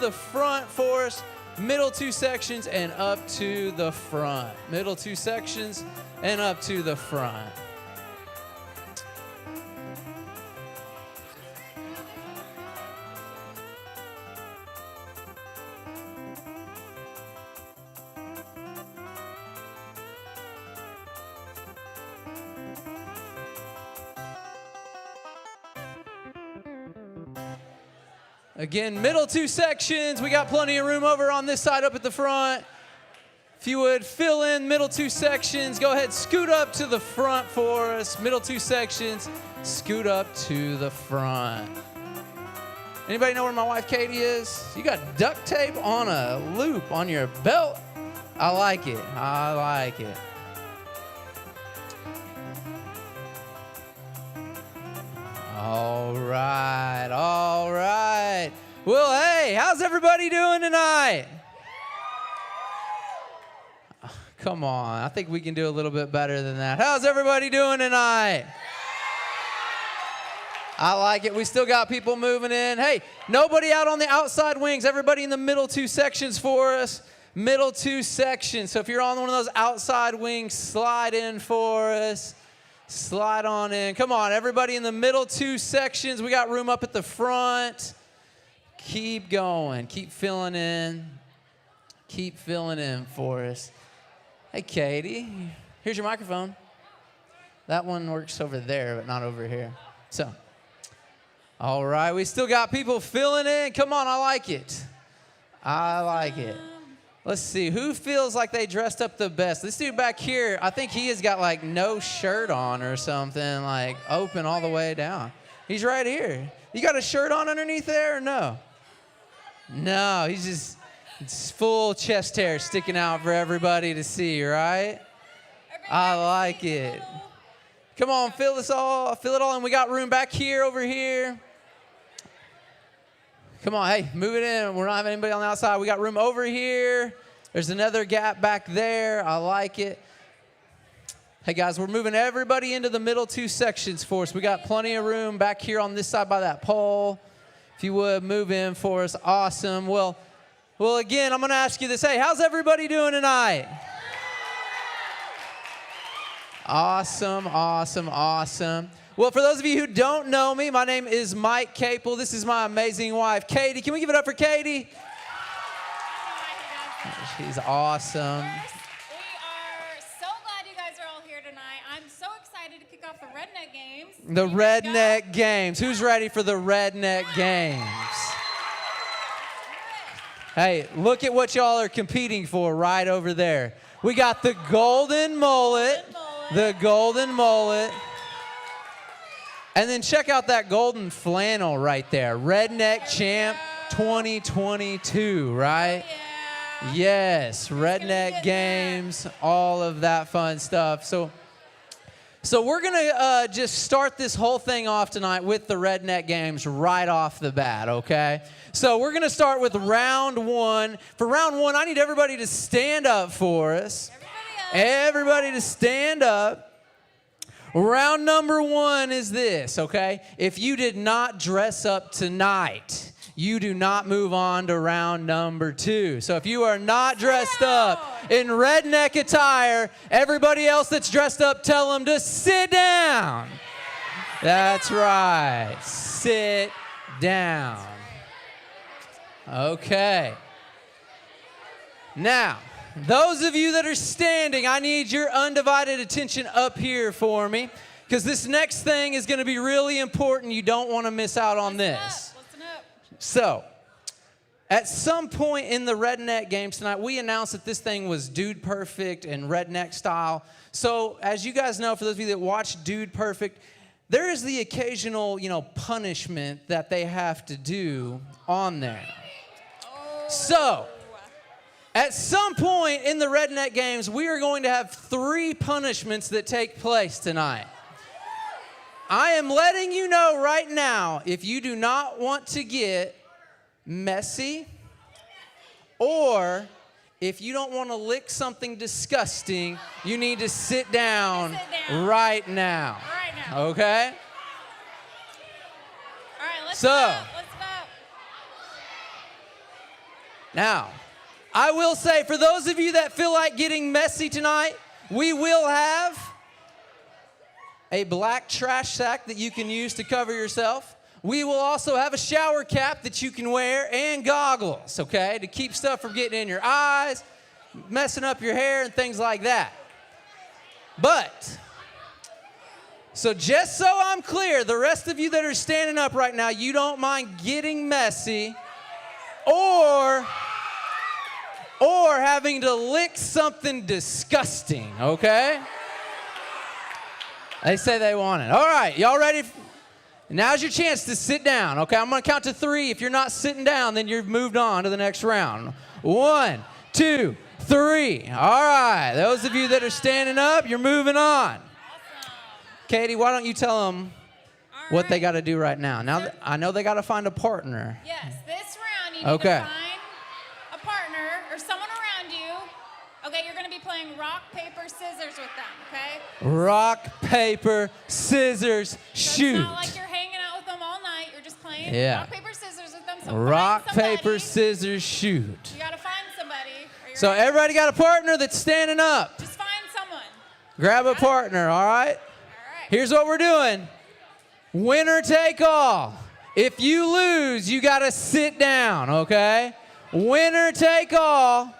the front for us. Middle two sections and up to the front. Middle two sections and up to the front. Again, middle two sections. We got plenty of room over on this side up at the front. If you would fill in middle two sections, go ahead, scoot up to the front for us. Middle two sections, scoot up to the front. Anybody know where my wife Katie is? You got duct tape on a loop on your belt? I like it. I like it. All right, all right. Well, hey, how's everybody doing tonight? Come on, I think we can do a little bit better than that. How's everybody doing tonight? I like it. We still got people moving in. Hey, nobody out on the outside wings. Everybody in the middle two sections for us. Middle two sections. So if you're on one of those outside wings, slide in for us. Slide on in. Come on, everybody in the middle two sections. We got room up at the front. Keep going. Keep filling in. Keep filling in for us. Hey, Katie, here's your microphone. That one works over there, but not over here. So, all right, we still got people filling in. Come on, I like it. I like it. Let's see, who feels like they dressed up the best? This dude back here, I think he has got like no shirt on or something, like open all the way down. He's right here. You got a shirt on underneath there or no? No, he's just it's full chest hair sticking out for everybody to see, right? I like it. Come on, fill it all, and we got room back here, over here. Come on, hey, move it in. We're not having anybody on the outside. We got room over here. There's another gap back there. I like it. Hey, guys, we're moving everybody into the middle two sections for us. We got plenty of room back here on this side by that pole. If you would, move in for us. Awesome. Well, again, I'm going to ask you this. Hey, how's everybody doing tonight? Awesome, awesome, awesome. Well, for those of you who don't know me, my name is Mike Capel. This is my amazing wife, Katie. Can we give it up for Katie? She's awesome. We are so glad you guys are all here tonight. I'm so excited to kick off the Redneck Games. The Redneck Games. Who's ready for the Redneck Games? Hey, look at what y'all are competing for right over there. We got the golden mullet. The golden mullet. And then check out that golden flannel right there. Redneck Champ 2022, right? Yeah. Yes, Redneck Games, all of that fun stuff. So we're going to just start this whole thing off tonight with the Redneck Games right off the bat, okay? So we're going to start with round one. For round one, I need everybody to stand up for us. Everybody to stand up. Round number one is this, okay? If you did not dress up tonight, you do not move on to round number two. So if you are not dressed up in redneck attire, everybody else that's dressed up, tell them to sit down. That's right. Sit down. Okay. Now, those of you that are standing, I need your undivided attention up here for me, because this next thing is going to be really important. You don't want to miss out on this. Listen up. So, at some point in the Redneck Games tonight, we announced that this thing was Dude Perfect and Redneck style. So, as you guys know, for those of you that watch Dude Perfect, there is the occasional, punishment that they have to do on there. Oh. So, at some point in the Redneck Games, we are going to have 3 punishments that take place tonight. I am letting you know right now, if you do not want to get messy, or if you don't want to lick something disgusting, you need to sit down right now. Right now. Okay? All right, let's So, go. Let's go. Now, I will say, for those of you that feel like getting messy tonight, we will have a black trash sack that you can use to cover yourself. We will also have a shower cap that you can wear and goggles, okay, to keep stuff from getting in your eyes, messing up your hair, and things like that. But, so just so I'm clear, the rest of you that are standing up right now, you don't mind getting messy or having to lick something disgusting, okay? They say they want it. All right, y'all ready? Now's your chance to sit down, okay? I'm going to count to 3. If you're not sitting down, then you've moved on to the next round. 1, 2, 3. All right, those of you that are standing up, you're moving on. Awesome. Katie, why don't you tell them what they got to do right now? Now, I know they got to find a partner. Yes, this round you need to find a partner or someone around you. Okay, you're going to be playing rock, paper, scissors with them, okay? Rock, paper, scissors, shoot. It's not like you're hanging out with them all night. You're just playing rock, paper, scissors with them. So rock, find somebody. paper, scissors, shoot. You got to find somebody. So everybody got a partner that's standing up. Just find someone. Grab a partner, all right? All right. Here's what we're doing. Winner take all. If you lose, you got to sit down, okay? Winner take all.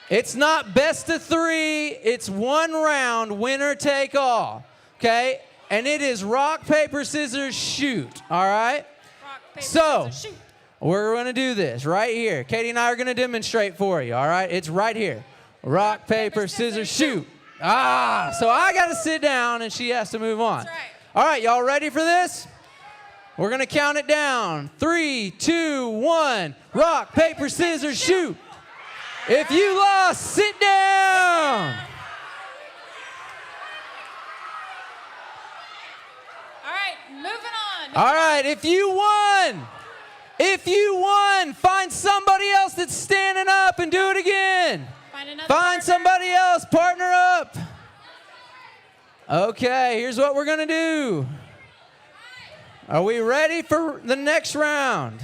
It's not best of 3. It's one round, winner take all, okay? And it is rock, paper, scissors, shoot, all right? Rock, paper, So, scissors, shoot. we're going to do this right here. Katie and I are going to demonstrate for you, all right? It's right here. Rock, paper, scissors, shoot. Ah, so I got to sit down and she has to move on. That's right. All right, y'all ready for this? We're going to count it down. 3, 2, 1. Rock, paper, scissors, shoot. If you lost, sit down. All right, moving on. All right, if you won, find somebody else that's standing up and do it again. Find somebody else, partner up. Okay, here's what we're going to do. Are we ready for the next round?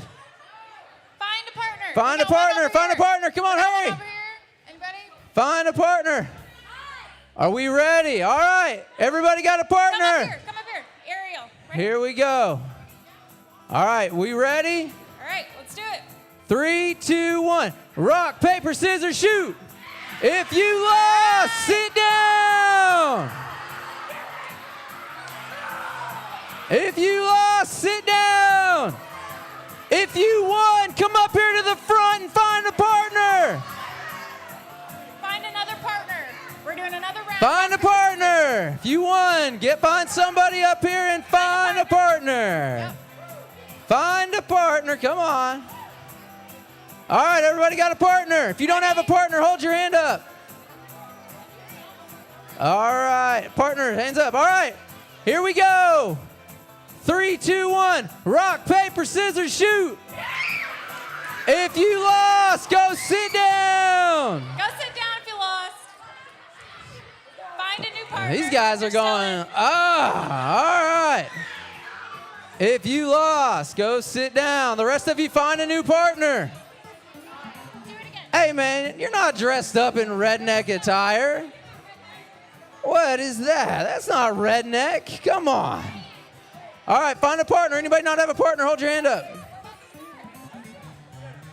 Find a partner. Find a partner. Find a partner. Come on, hurry. Over here. Anybody? Find a partner. Are we ready? All right. Everybody got a partner. Come up here. Ariel. Right Here we go. All right. We ready? All right. Let's do it. 3, 2, 1. Rock, paper, scissors, shoot. If you lost, sit down. If you lost, sit down. If you won, come up here to the front and find a partner. Find another partner. We're doing another round. Find a partner. If you won, find somebody up here and find a partner. Yep. Find a partner. Come on. All right, everybody got a partner. If you don't have a partner, hold your hand up. All right, partner, hands up. All right, here we go. 3, 2, 1. Rock, paper, scissors, shoot. If you lost, go sit down. Go sit down if you lost. Find a new partner. These guys are going, all right. If you lost, go sit down. The rest of you find a new partner. Do it again. Hey, man, you're not dressed up in redneck attire. What is that? That's not redneck. Come on. All right, find a partner. Anybody not have a partner? Hold your hand up.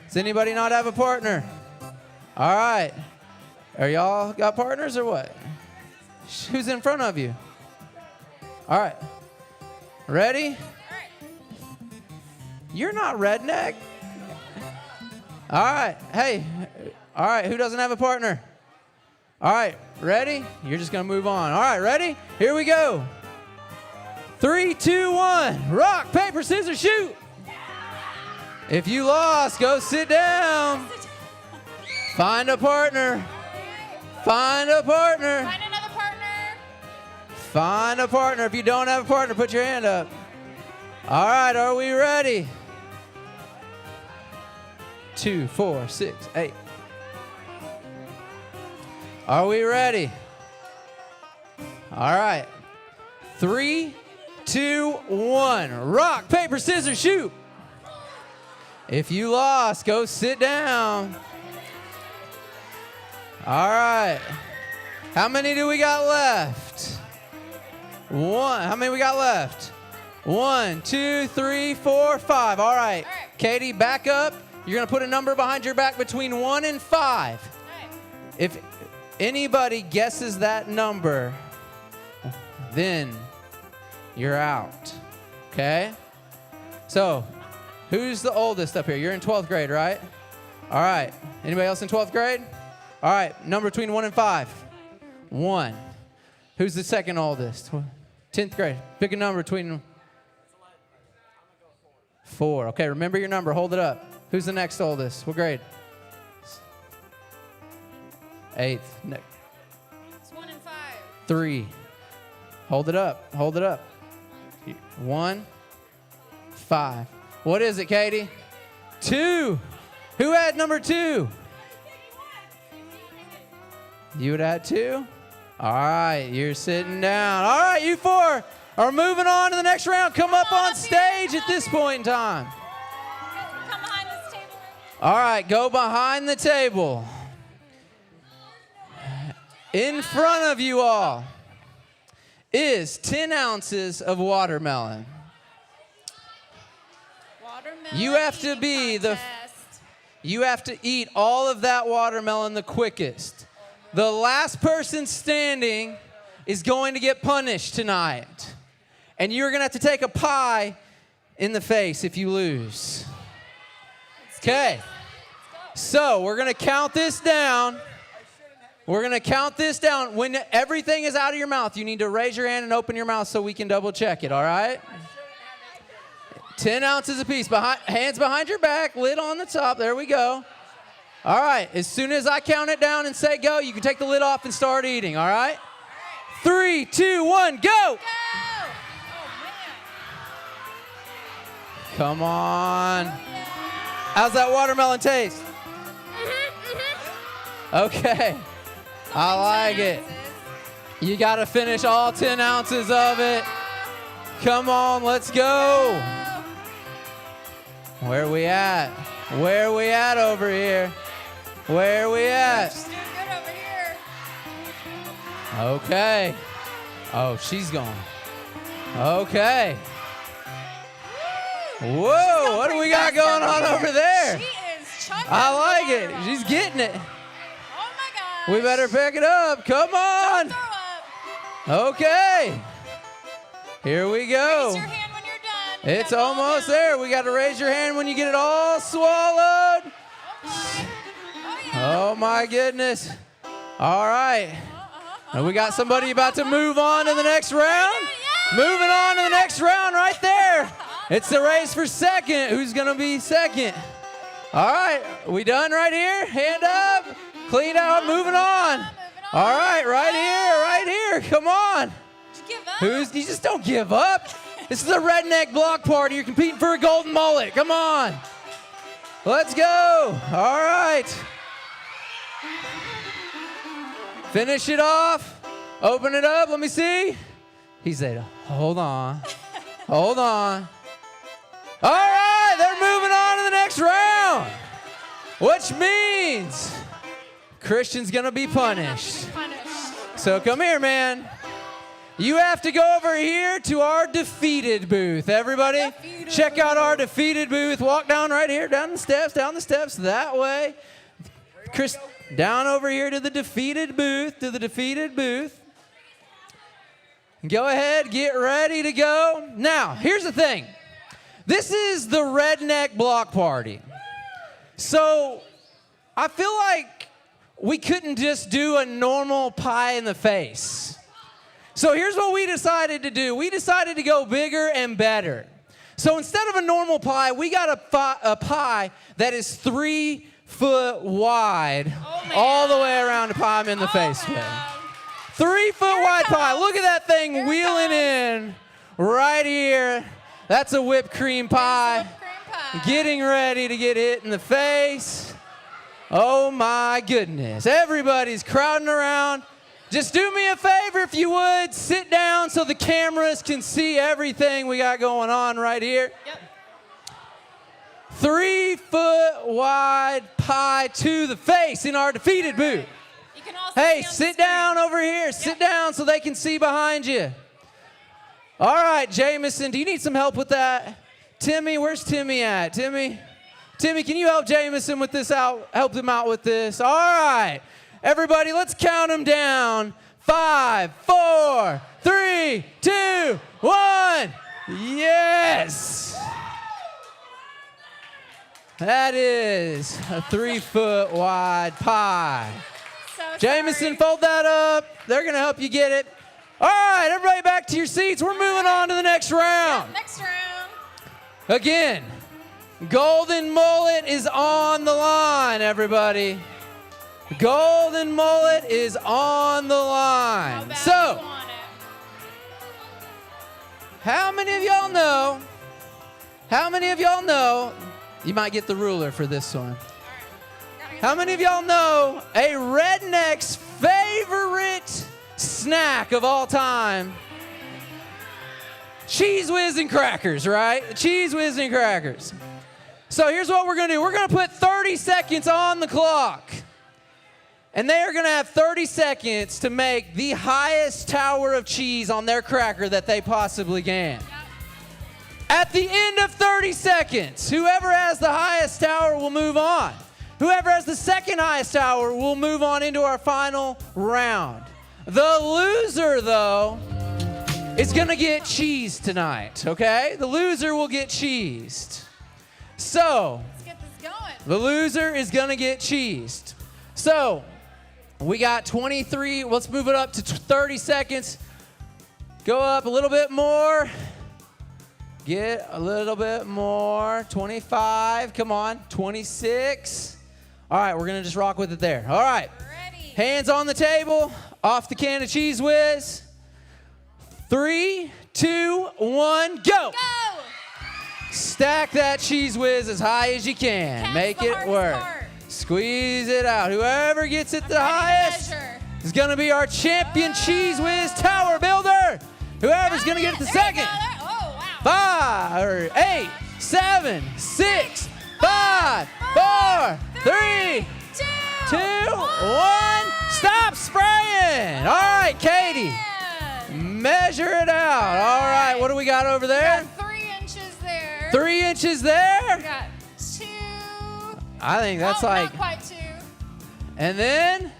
Does anybody not have a partner? All right. Are y'all got partners or what? Who's in front of you? All right. Ready? All right. You're not redneck. All right. Hey. All right. Who doesn't have a partner? All right. Ready? You're just going to move on. All right. Ready? Here we go. 3, 2, 1. Rock, paper, scissors, shoot. If you lost, go sit down. Find a partner. Find a partner. Find another partner. Find a partner. If you don't have a partner, put your hand up. All right, are we ready? 2, 4, 6, 8. Are we ready? All right. 3, 2, 1. Rock, paper, scissors, shoot. If you lost, go sit down. All right. How many do we got left? One. How many we got left? 1, 2, 3, 4, 5. All right. Katie, back up. You're going to put a number behind your back between 1 and 5. If anybody guesses that number, then you're out. Okay? So, who's the oldest up here? You're in 12th grade, right? All right. Anybody else in 12th grade? All right. Number between 1 and 5. 1. Who's the second oldest? 10th grade. Pick a number between 4. Okay, remember your number. Hold it up. Who's the next oldest? What grade? 8th. It's 1 and 5. 3. Hold it up. Hold it up. 1, 5. What is it, Katie? 2. Who had number 2? You would add 2? All right, you're sitting down. All right, you 4 are moving on to the next round. Come up on stage at this point in time. Come behind this table. All right, go behind the table. In front of you all is 10 ounces of watermelon. You have to be you have to eat all of that watermelon the quickest. The last person standing is going to get punished tonight. And you're going to have to take a pie in the face if you lose. Okay. So we're going to count this down. We're going to count this down. When everything is out of your mouth, you need to raise your hand and open your mouth so we can double check it, all right? 10 ounces apiece. Hands behind your back, lid on the top. There we go. All right. As soon as I count it down and say go, you can take the lid off and start eating, all right? 3, 2, 1, go! Go! Come on. Oh, yeah. How's that watermelon taste? Okay. I like it. You got to finish all 10 ounces of it. Come on, let's go. Where are we at? Where are we at over here? Where are we at? She's doing good over here. Okay. Oh, she's gone. Okay. Whoa, what do we got going on over there? She is chugging. I like it. She's getting it. Oh my gosh. We better pick it up. Come on. Don't throw up. Okay. Here we go. Raise your hand when you're done. It's almost there. We got to raise your hand when you get it all swallowed. Oh boy. Oh yeah. Oh my goodness. All right. And we got somebody about to move on to the next round. Moving on to the next round right there. It's the race for second. Who's going to be second? All right. We done right here? Hand up. Clean out. Moving on. All right. Right here. Right here. Come on. Give up. You just don't give up. This is a redneck block party. You're competing for a golden mullet. Come on. Let's go. All right. Finish it off. Open it up. Let me see. He said, hold on. Hold on. All right. They're moving on to the next round, which means Christian's going to be punished. So come here, man. You have to go over here to our defeated booth. Everybody, check out our defeated booth. Walk down right here, down the steps, that way. Chris, down over here to the defeated booth, Go ahead, get ready to go. Now, here's the thing. This is the Redneck block party. So, I feel like we couldn't just do a normal pie in the face. So here's what we decided to do. We decided to go bigger and better. So instead of a normal pie, we got a pie that is 3 foot wide, all the way around to pie I'm in the face with. 3 foot wide pie. Look at that thing wheeling in right here. That's a whipped cream pie. Getting ready to get hit in the face. Oh my goodness. Everybody's crowding around. Just do me a favor if you would. Sit down so the cameras can see everything we got going on right here. Yep. 3-foot wide pie to the face in our defeated booth. You can also Hey, see on the sit screen. down over here. Sit down so they can see behind you. All right, Jameson, do you need some help with that? Timmy, where's Timmy at? Timmy, can you help Jameson with this out? Help him out with this. All right, everybody, let's count them down. 5, 4, 3, 2, 1. Yes. That is a 3-foot wide pie. So Jameson, sorry. fold that up. They're going to help you get it. All right, everybody back to your seats. We're moving on to the next round. Next round. Again, Golden Mullet is on the line, everybody. Golden Mullet is on the How line. bad So, you want it? how many of y'all know? How many of y'all know? You might get the ruler for this one. All right. Gotta get How many of y'all know a redneck's favorite snack of all time? Cheese Whiz and crackers, right? Cheese Whiz and crackers. So here's what we're going to do. We're going to put 30 seconds on the clock. And they are going to have 30 seconds to make the highest tower of cheese on their cracker that they possibly can. At the end of 30 seconds, whoever has the highest tower will move on. Whoever has the second highest tower will move on into our final round. The loser, though, is going to get cheese tonight, okay? The loser will get cheesed. So, Let's get this going. the loser is going to get cheesed. So, we got 23. Let's move it up to 30 seconds. Go up a little bit more. Get a little bit more. 25. Come on. 26. All right, we're going to just rock with it there. All right. Ready. Hands on the table. Off the can of Cheese Whiz. 3, 2, 1, go. Go. Stack that Cheese Whiz as high as you can. Count's Make the it hardest work. part. Squeeze it out. Whoever gets it the Ready to highest measure. is going to be our champion Cheese Whiz Tower Builder. Whoever's going to get it the There you second. go. Oh, wow. 5 or 8, 7, 6, 5, 4, 3, 2, 1. Stop spraying. All right, Katie. Man. Measure it out. All right, what do we got over there? Got 3 inches there. 3 inches there. Got 2. I think that's Not quite 2. and then,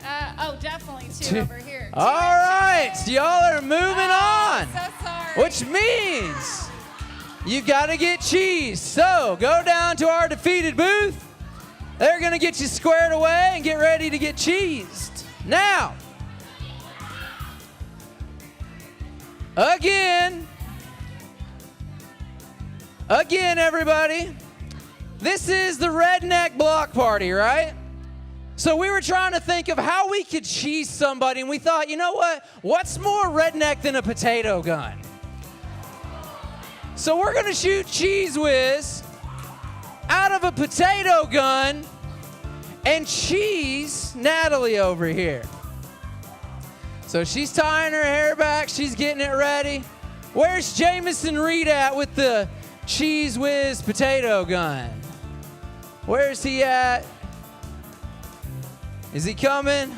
Definitely 2 Two. over here. 2 all right, inches. so y'all are moving on, So sorry. which means you got to get cheese. So go down to our defeated booth. They're going to get you squared away and get ready to get cheesed. Now, again, everybody, this is the Redneck Block Party, right? So we were trying to think of how we could cheese somebody, and we thought, you know what? What's more redneck than a potato gun? So we're gonna shoot Cheese Whiz out of a potato gun and cheese Natalie over here. So she's tying her hair back, she's getting it ready. Where's Jameson Reed at with the Cheese Whiz potato gun? Where's he at? Is he coming?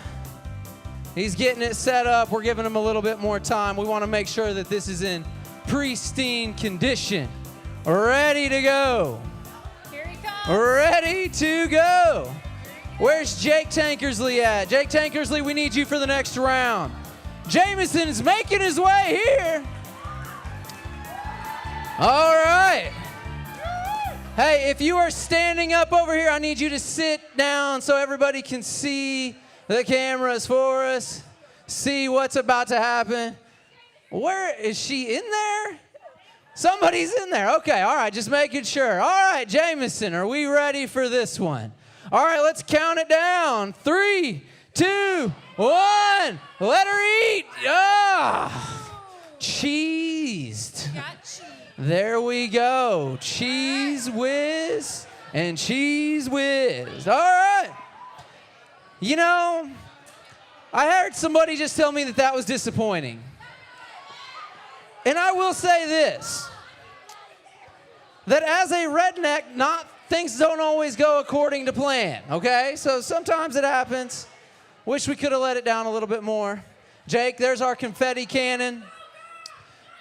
He's getting it set up. We're giving him a little bit more time. We want to make sure that this is in pristine condition. Ready to go. Here he comes. Ready to go. Where's Jake Tankersley at? Jake Tankersley, we need you for the next round. Jameson's making his way here. All right. Hey, if you are standing up over here, I need you to sit down so everybody can see the cameras for us, see what's about to happen. Where is she in there? Somebody's in there. Okay, all right, just making sure. All right, Jameson, are we ready for this one? All right, let's count it down. 3, 2, 1. Let her eat. Ah, cheesed. Got cheese. There we go. Cheese Whiz and Cheese Whiz. All right. You know, I heard somebody just tell me that that was disappointing. And I will say this, that as a redneck not things don't always go according to plan, okay? So sometimes it happens. Wish we could have let it down a little bit more. Jake, there's our confetti cannon.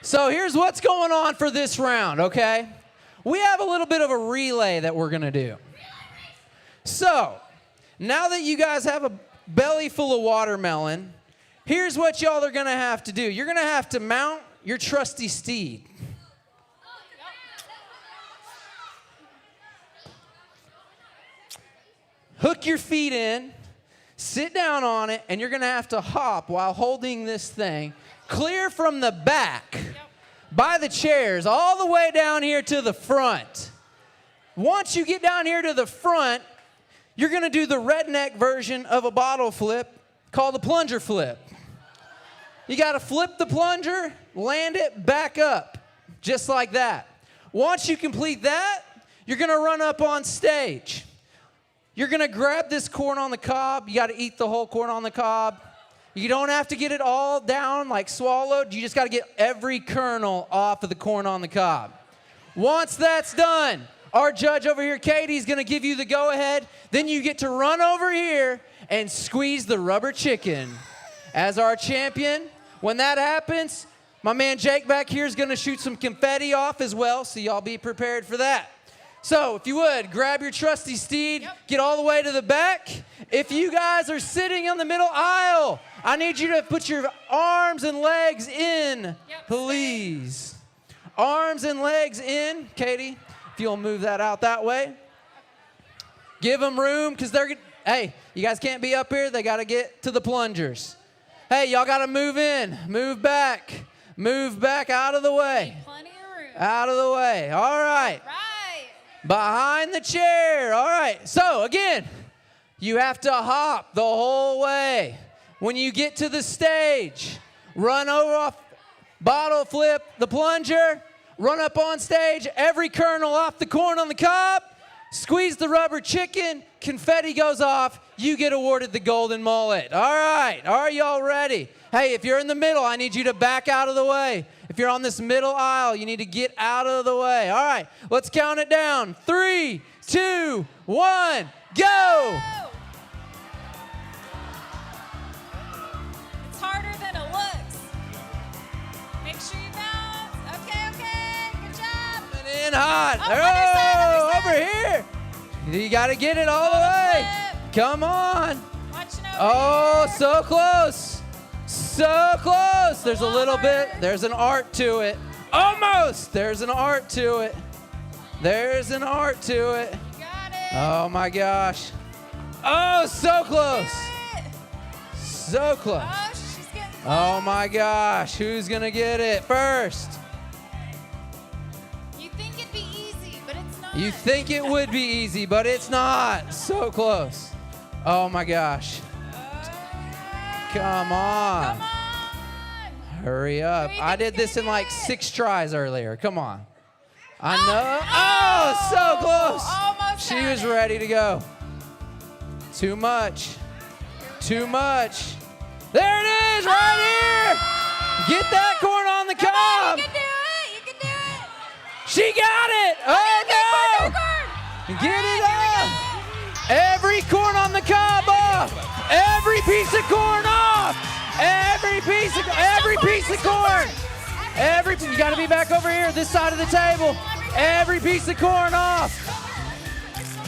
So here's what's going on for this round, okay? We have a little bit of a relay that we're gonna do. So, now that you guys have a belly full of watermelon, here's what y'all are gonna have to do. You're gonna have to mount your trusty steed. Hook your feet in, sit down on it, and you're gonna have to hop while holding this thing clear from the back by the chairs all the way down here to the front. Once you get down here to the front, you're gonna do the redneck version of a bottle flip called the plunger flip. You gotta flip the plunger, land it back up, just like that. Once you complete that, you're gonna run up on stage. You're gonna grab this corn on the cob. You gotta eat the whole corn on the cob. You don't have to get it all down, like swallowed. You just gotta get every kernel off of the corn on the cob. Once that's done, our judge over here, Katie's gonna give you the go-ahead. Then you get to run over here and squeeze the rubber chicken as our champion. When that happens, my man Jake back here is gonna shoot some confetti off as well, so y'all be prepared for that. So, if you would, grab your trusty steed, get all the way to the back. If you guys are sitting in the middle aisle, I need you to put your arms and legs in, please. Arms and legs in. Katie, if you'll move that out that way. Give them room, because hey, you guys can't be up here. They got to get to the plungers. Hey, y'all got to move in, move back out of the way. Plenty of room. Out of the way. All right. Right. Behind the chair. All right. So, again, you have to hop the whole way. When you get to the stage, run over off, bottle flip the plunger, run up on stage, every kernel off the corn on the cob, squeeze the rubber chicken, confetti goes off, you get awarded the golden mullet. All right. Are y'all ready? Hey, if you're in the middle, I need you to back out of the way. If you're on this middle aisle, you need to get out of the way. All right, let's count it down. 3, 2, 1, go! It's harder than it looks. Make sure you bounce. Okay. Good job. In hot. Oh, over here. You got to get it all the way. Come on. Watching over Oh, here. so close. So close. There's a little bit. There's an art to it. Almost. There's an art to it. There's an art to it. Got it. Oh, my gosh. Oh, so close. Do it. So close. Oh, she's getting close. Oh, my gosh. Who's going to get it first? You think it'd be easy, but it's not. You think it would be easy, but it's not. So close. Oh, my gosh. Come on. Come on. Hurry up. Who I do you did think's this in gonna like get it? 6 tries earlier. Come on. I know. Oh, so close. Almost She had was it. ready to go. Too much. Too much. There it is, right here. Get that corn on the Come on, cob. you can do it. You can do it. She got it. Oh, no. Corn. Get it up. Every corn on the cob off. Every piece of corn off. Every piece of corn. You got to be back over here, this side of the table. Every piece of corn off.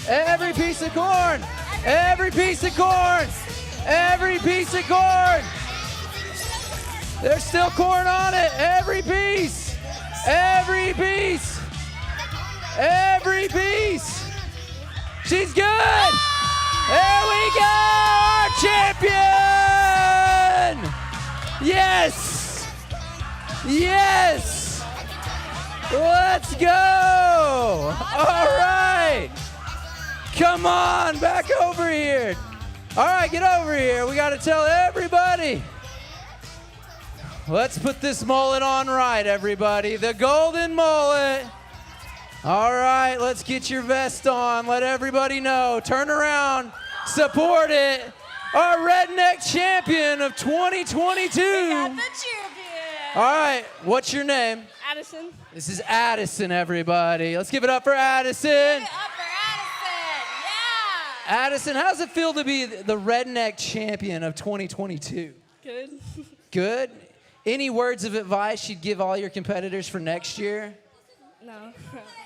Every piece of corn. Every piece of corn. Every piece of corn. There's still corn on it. Every piece. Every piece. Every piece. She's good. There we go. Our champion. Yes. Yes. Let's go. All right. Come on, back over here. All right, get over here. We got to tell everybody. Let's put this mullet on right, everybody. The golden mullet. All right, let's get your vest on. Let everybody know. Turn around. Support it. Our Redneck champion of 2022. We got the champion. All right, what's your name? Addison. This is Addison, everybody. Let's give it up for Addison. Give it up for Addison, how does it feel to be the Redneck champion of 2022? Good. Good? Any words of advice you'd give all your competitors for next year? No.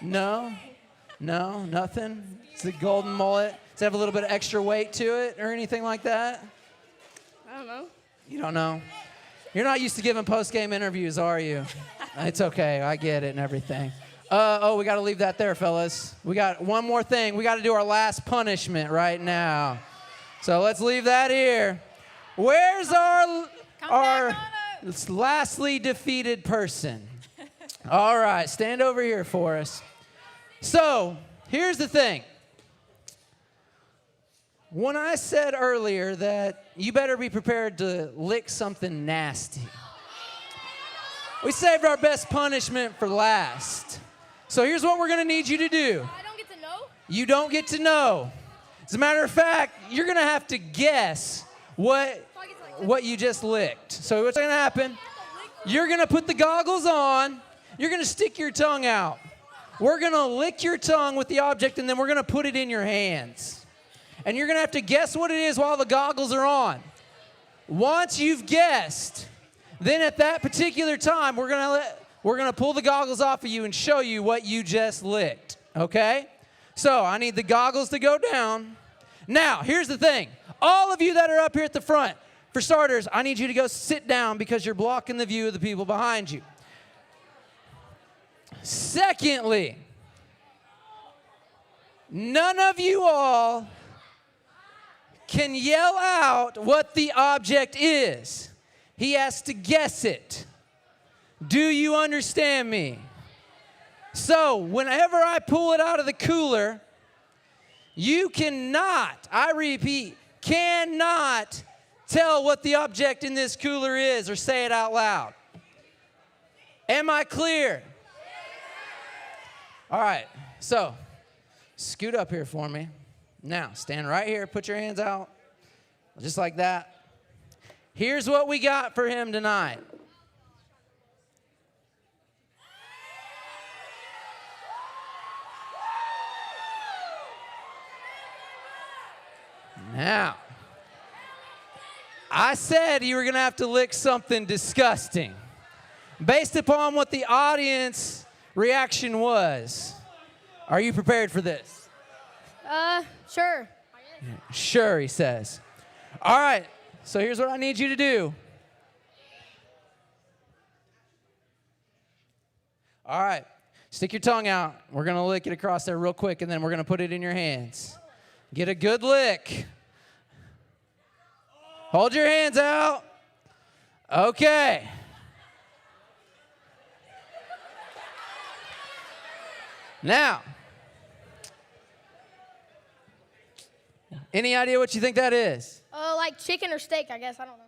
No? No? Nothing? It's the golden mullet. Does it have a little bit of extra weight to it or anything like that? I don't know. You don't know? You're not used to giving post-game interviews, are you? It's okay. I get it and everything. We got to leave that there, fellas. We got one more thing. We got to do our last punishment right now. So let's leave that here. Where's our lastly defeated person? All right, stand over here for us. So here's the thing. When I said earlier that you better be prepared to lick something nasty, we saved our best punishment for last. So here's what we're going to need you to do. I don't get to know? You don't get to know. As a matter of fact, you're going to have to guess what you just licked. So what's going to happen? You're going to put the goggles on. You're going to stick your tongue out. We're going to lick your tongue with the object, and then we're going to put it in your hands. And you're going to have to guess what it is while the goggles are on. Once you've guessed, then at that particular time, we're going to pull the goggles off of you and show you what you just licked, okay? So I need the goggles to go down. Now, here's the thing. All of you that are up here at the front, for starters, I need you to go sit down because you're blocking the view of the people behind you. Secondly, none of you all can yell out what the object is. He has to guess it. Do you understand me? So, whenever I pull it out of the cooler, you cannot, I repeat, cannot tell what the object in this cooler is or say it out loud. Am I clear? All right, so scoot up here for me. Now, stand right here, put your hands out, just like that. Here's what we got for him tonight. Now, I said you were going to have to lick something disgusting. Based upon what the audience reaction was, are you prepared for this? Sure. Sure, he says. All right, so here's what I need you to do. All right, stick your tongue out. We're going to lick it across there real quick, and then we're going to put it in your hands. Get a good lick. Hold your hands out. Okay. Now, any idea what you think that is? Like chicken or steak, I guess. I don't know.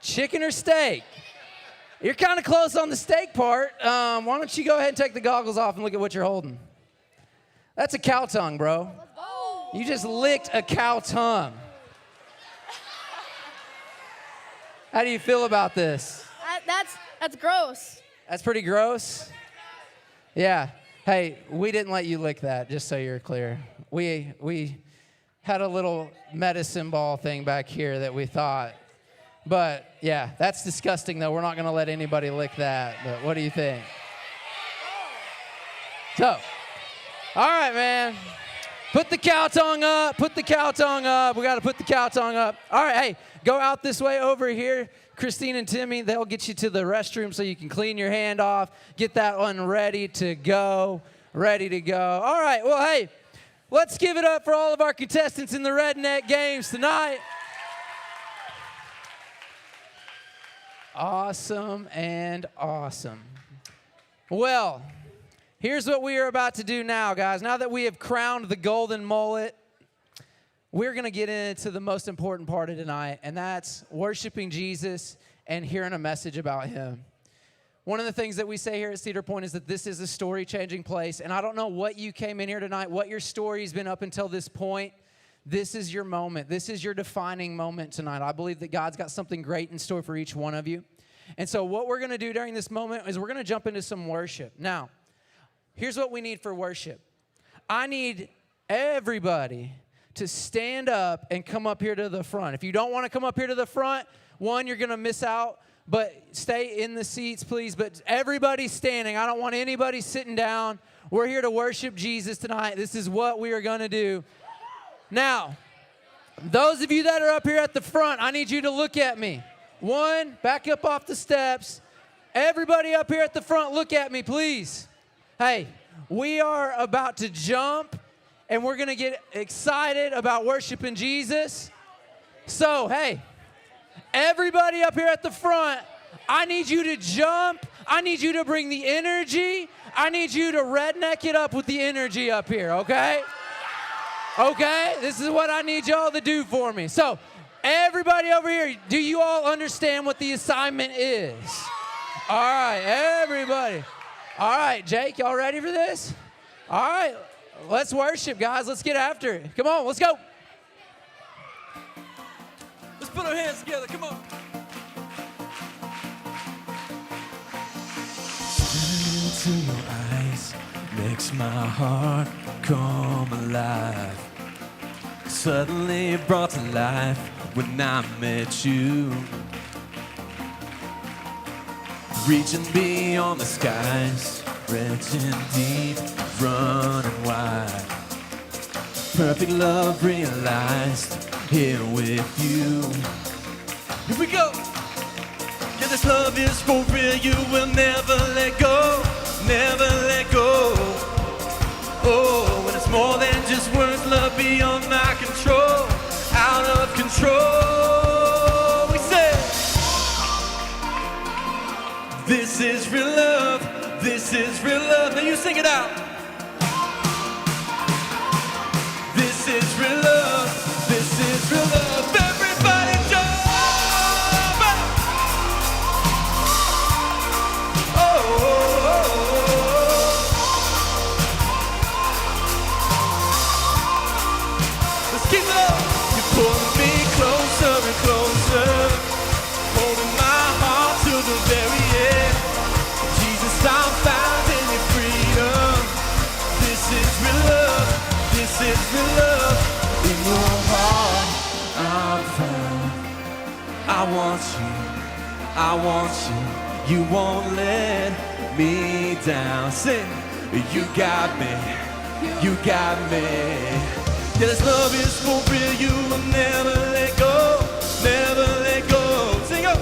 Chicken or steak? You're kind of close on the steak part. Why don't you go ahead and take the goggles off and look at what you're holding? That's a cow tongue, bro. Let's go. You just licked a cow tongue. How do you feel about this? That's gross. That's pretty gross? Yeah. Hey, we didn't let you lick that, just so you're clear. We had a little medicine ball thing back here that we thought. But, yeah, that's disgusting, though. We're not going to let anybody lick that. But what do you think? So, all right, man. Put the cow tongue up. Put the cow tongue up. We got to put the cow tongue up. All right, hey, go out this way over here. Christine and Timmy, they'll get you to the restroom so you can clean your hand off. Get that one ready to go. Ready to go. All right, well, hey, let's give it up for all of our contestants in the Redneck games tonight. Awesome and awesome. Well, here's what we are about to do now, guys. Now that we have crowned the golden mullet, we're going to get into the most important part of tonight, and that's worshiping Jesus and hearing a message about him. One of the things that we say here at Cedar Point is that this is a story-changing place, and I don't know what you came in here tonight, what your story's been up until this point. This is your moment. This is your defining moment tonight. I believe that God's got something great in store for each one of you. And so what we're going to do during this moment is we're going to jump into some worship. Now, here's what we need for worship. I need everybody to stand up and come up here to the front. If you don't want to come up here to the front, one, you're going to miss out, but stay in the seats, please. But everybody's standing. I don't want anybody sitting down. We're here to worship Jesus tonight. This is what we are going to do. Now, those of you that are up here at the front, I need you to look at me. One, back up off the steps. Everybody up here at the front, look at me, please. Hey, we are about to jump, and we're going to get excited about worshiping Jesus. So, hey, everybody up here at the front, I need you to jump. I need you to bring the energy. I need you to redneck it up with the energy up here, okay? Okay, this is what I need y'all to do for me. So, everybody over here, do you all understand what the assignment is? All right, everybody. All right, Jake, y'all ready for this? All right, let's worship, guys. Let's get after it. Come on, let's go. Let's put our hands together. Come on. Into your eyes makes my heart come alive. Suddenly brought to life when I met you. Reaching beyond the skies, reaching deep, running wide. Perfect love realized here with you. Here we go. Yeah, this love is for real. You will never let go, never let go. Oh, and it's more than just words, love beyond my control, out of control. We say, this is real love, this is real love. Now you sing it out. This is real love, this is real love. Everybody jump! Keep it up. You're pulling me closer and closer, holding my heart to the very end. Jesus, I'm found in your freedom. This is real love. This is real love. In your heart, I'm found. I want you. I want you. You won't let me down. Sing. You got me. You got me. Yeah, this love is for real, you will never let go, never let go. Sing up!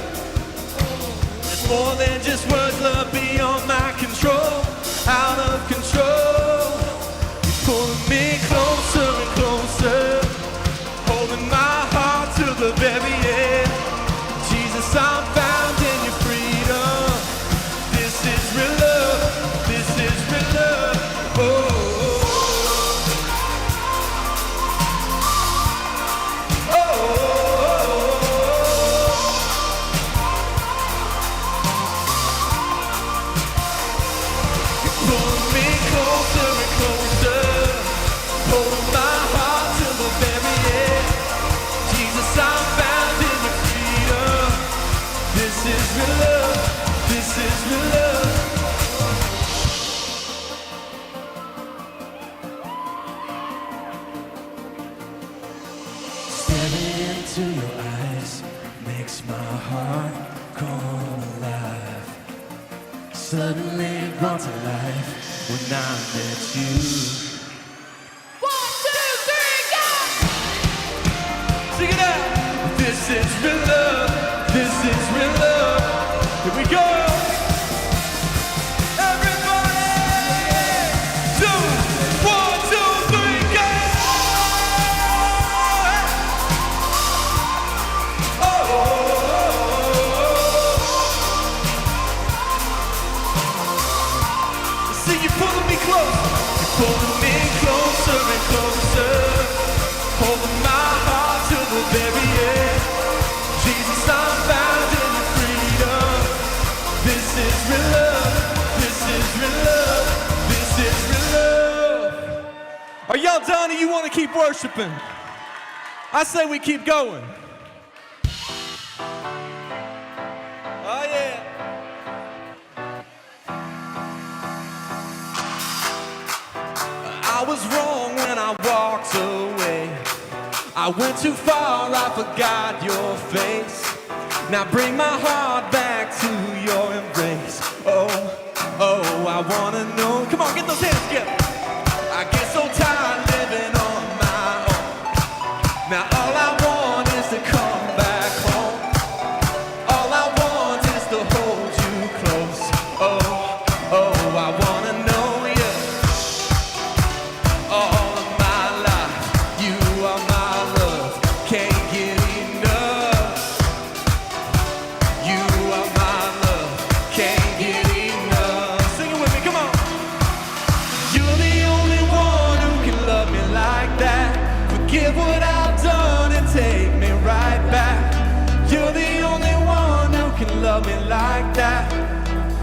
It's more than just words, love beyond my control, out of control. You're pulling me closer and closer, holding my heart to the very end. Jesus, I'm found in your freedom. This is real love, this is real love. Oh. Into your eyes makes my heart come alive. Suddenly brought to life when I met you. 1, 2, 3, go! Sing it out. This is real love. This is real love. Here we go. Pulling me closer and closer, holding my heart to the very end. Jesus, I'm found in your freedom. This is real love, this is real love, this is real love. Are y'all done or you want to keep worshiping? I say we keep going. Oh yeah. I was wrong when I walked away. I went too far, I forgot your face. Now bring my heart back to your embrace. Oh, oh, I wanna know. Come on, get those hands together. I get so tired living on my own. Now all I want is to come back home. All I want is to hold you close. Oh, oh, I wanna know you. All of my life, you are my love. Can't get enough. You are my love. Can't get enough. Sing it with me, come on. You're the only one who can love me like that. Forgive what I've done and take me right back. You're the only one who can love me like that.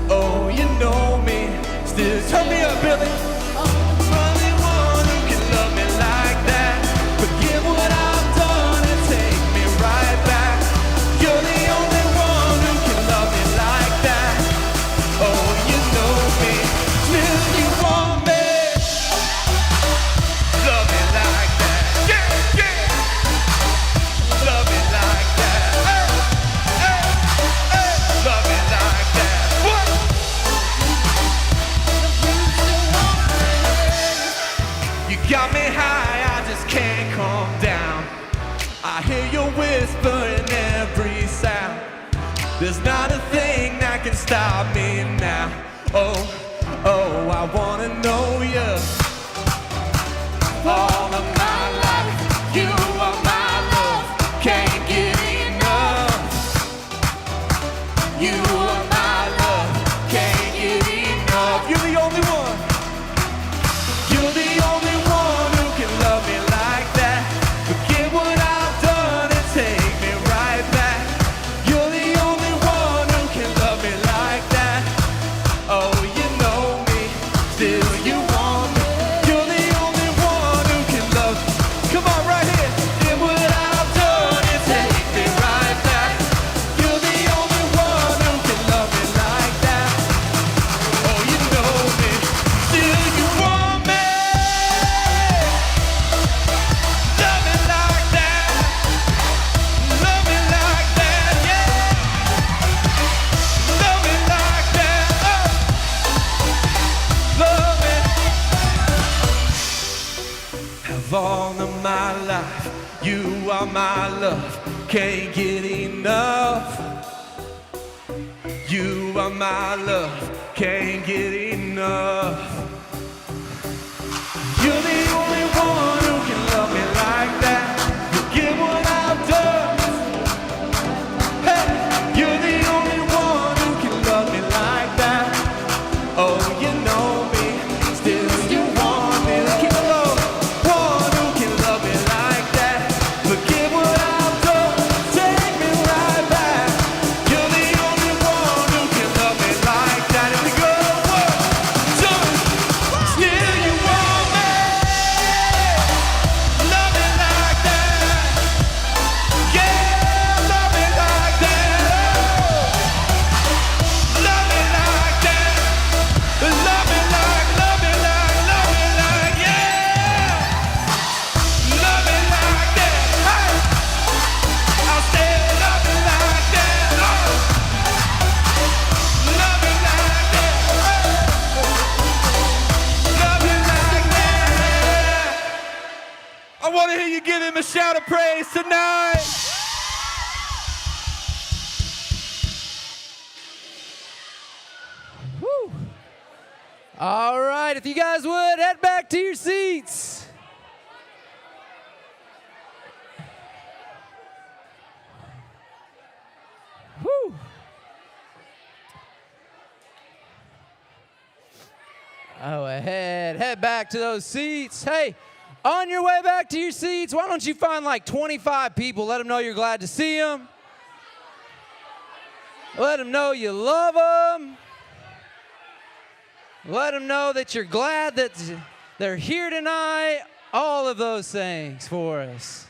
Oh, you know me. Still, turn me up, Billy. Only one who can love me like that. Forgive what I've done and take me right back. You're the only one who can love me like that. Oh, you know me. Still, you want me. Love me like that. Yeah, yeah. Love me like that. Hey, hey, hey. Love me like that. What? You got me high, I just can't calm down. I hear you whisper in every sound. There's not a thing that can stop me now. Oh, oh, I wanna know you. All of my life, you are my love. Can't get enough. You are my love. Can't get enough. You're the only one. You're the only one who can love me like that. Forget what I've done and take me right back. You're the only one who can love me like that. Oh, you know me. Still you want me. You're the only one who can love me. Come on, right here. Forget what I've done and take me right back. You're the only one who can love me like that. Oh, you know me. Still you want me. Love me like that. Love me like that, yeah. Love me like that. Love me. Have all of my life, you are my love. Can't get enough. You are my love. Can't get enough. You're the only one who can love me like that. Forget what I've done. Hey, you're the only one who can love me like that. Oh, you know me. Still you want me. Let's keep it low. One who can love me like that. Forget what I've done. Take me right back. You're the only one who can love me like that. If we go, one, two, still you want me. Love me like that. Yeah, love me like that. Love me like that. Love me like, love me like, love me like, yeah. Love me like that. Hey, I said love me like that. Love me like that. Hey, love me like that. I want to hear you give him a shout of praise tonight. Woo. All right, if you guys would, head back to your seats. Woo. Oh, head back to those seats. Hey, on your way back to your seats, why don't you find like 25 people, let them know you're glad to see them. Let them know you love them. Let them know that you're glad that they're here tonight. All of those things for us.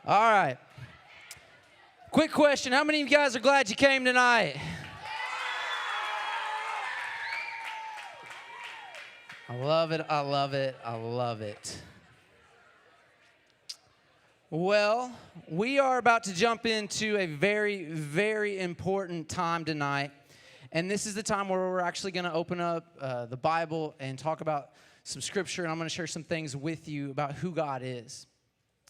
All right. Quick question. How many of you guys are glad you came tonight? I love it. I love it. I love it. Well, we are about to jump into a very, very important time tonight. And this is the time where we're actually going to open up the Bible and talk about some scripture. And I'm going to share some things with you about who God is.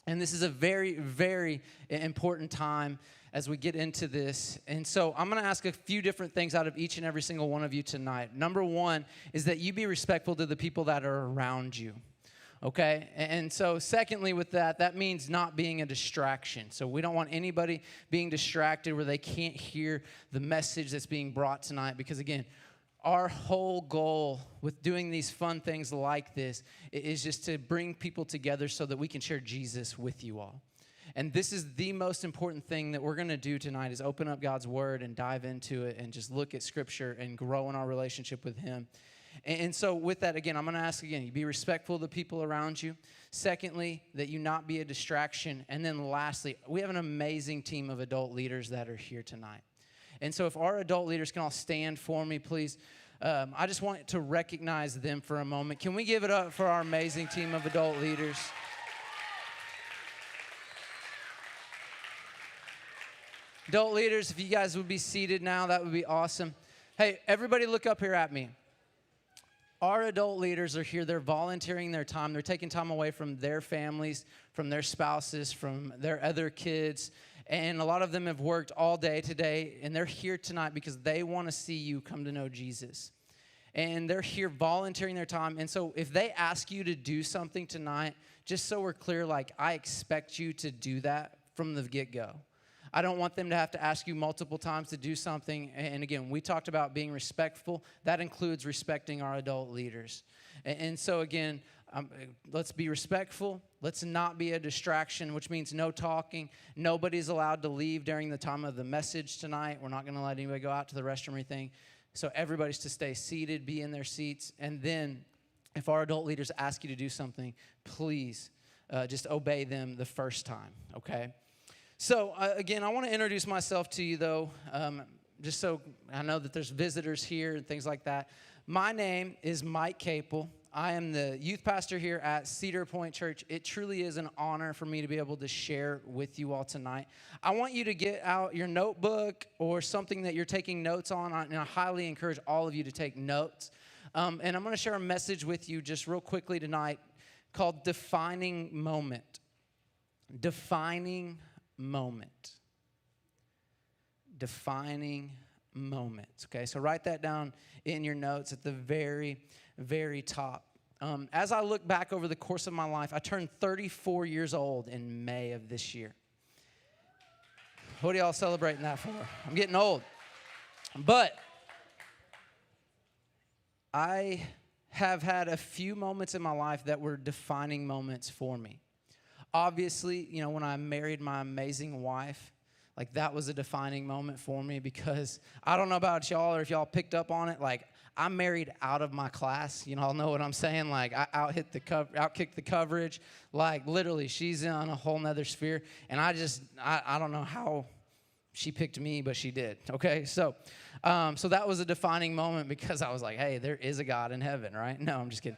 And this is a very, very important time as we get into this. And so I'm going to ask a few different things out of each and every single one of you tonight. Number one is that you be respectful to the people that are around you. Okay, and so secondly with that means not being a distraction. So we don't want anybody being distracted where they can't hear the message that's being brought tonight. Because again, our whole goal with doing these fun things like this is just to bring people together so that we can share Jesus with you all. And this is the most important thing that we're going to do tonight is open up God's word and dive into it and just look at scripture and grow in our relationship with him. And so with that, again, I'm going to ask again, you be respectful of the people around you. Secondly, that you not be a distraction. And then lastly, we have an amazing team of adult leaders that are here tonight. And so if our adult leaders can all stand for me, please. I just want to recognize them for a moment. Can we give it up for our amazing team of adult leaders? Adult leaders, if you guys would be seated now, that would be awesome. Hey, everybody look up here at me. Our adult leaders are here. They're volunteering their time. They're taking time away from their families, from their spouses, from their other kids. And a lot of them have worked all day today. And they're here tonight because they want to see you come to know Jesus. And they're here volunteering their time. And so if they ask you to do something tonight, just so we're clear, like I expect you to do that from the get-go. I don't want them to have to ask you multiple times to do something. And again, we talked about being respectful. That includes respecting our adult leaders. And so again, let's be respectful. Let's not be a distraction, which means no talking. Nobody's allowed to leave during the time of the message tonight. We're not going to let anybody go out to the restroom or anything. So everybody's to stay seated, be in their seats. And then if our adult leaders ask you to do something, please just obey them the first time, okay? So, again, I want to introduce myself to you, though, just so I know that there's visitors here and things like that. My name is Mike Capel. I am the youth pastor here at Cedar Point Church. It truly is an honor for me to be able to share with you all tonight. I want you to get out your notebook or something that you're taking notes on, and I highly encourage all of you to take notes. And I'm going to share a message with you just real quickly tonight called Defining Moment. Defining moment. Defining moments. Okay, so write that down in your notes at the very, very top. As I look back over the course of my life, I turned 34 years old in May of this year. What are y'all celebrating that for? I'm getting old. But I have had a few moments in my life that were defining moments for me. Obviously, you know, when I married my amazing wife, like that was a defining moment for me because I don't know about y'all or if y'all picked up on it, like I married out of my class. You know, I'll know what I'm saying. Like I outkicked the coverage. Like literally, she's on a whole nother sphere. And I don't know how she picked me, but she did. Okay, so that was a defining moment because I was like, hey, there is a God in heaven, right? No, I'm just kidding.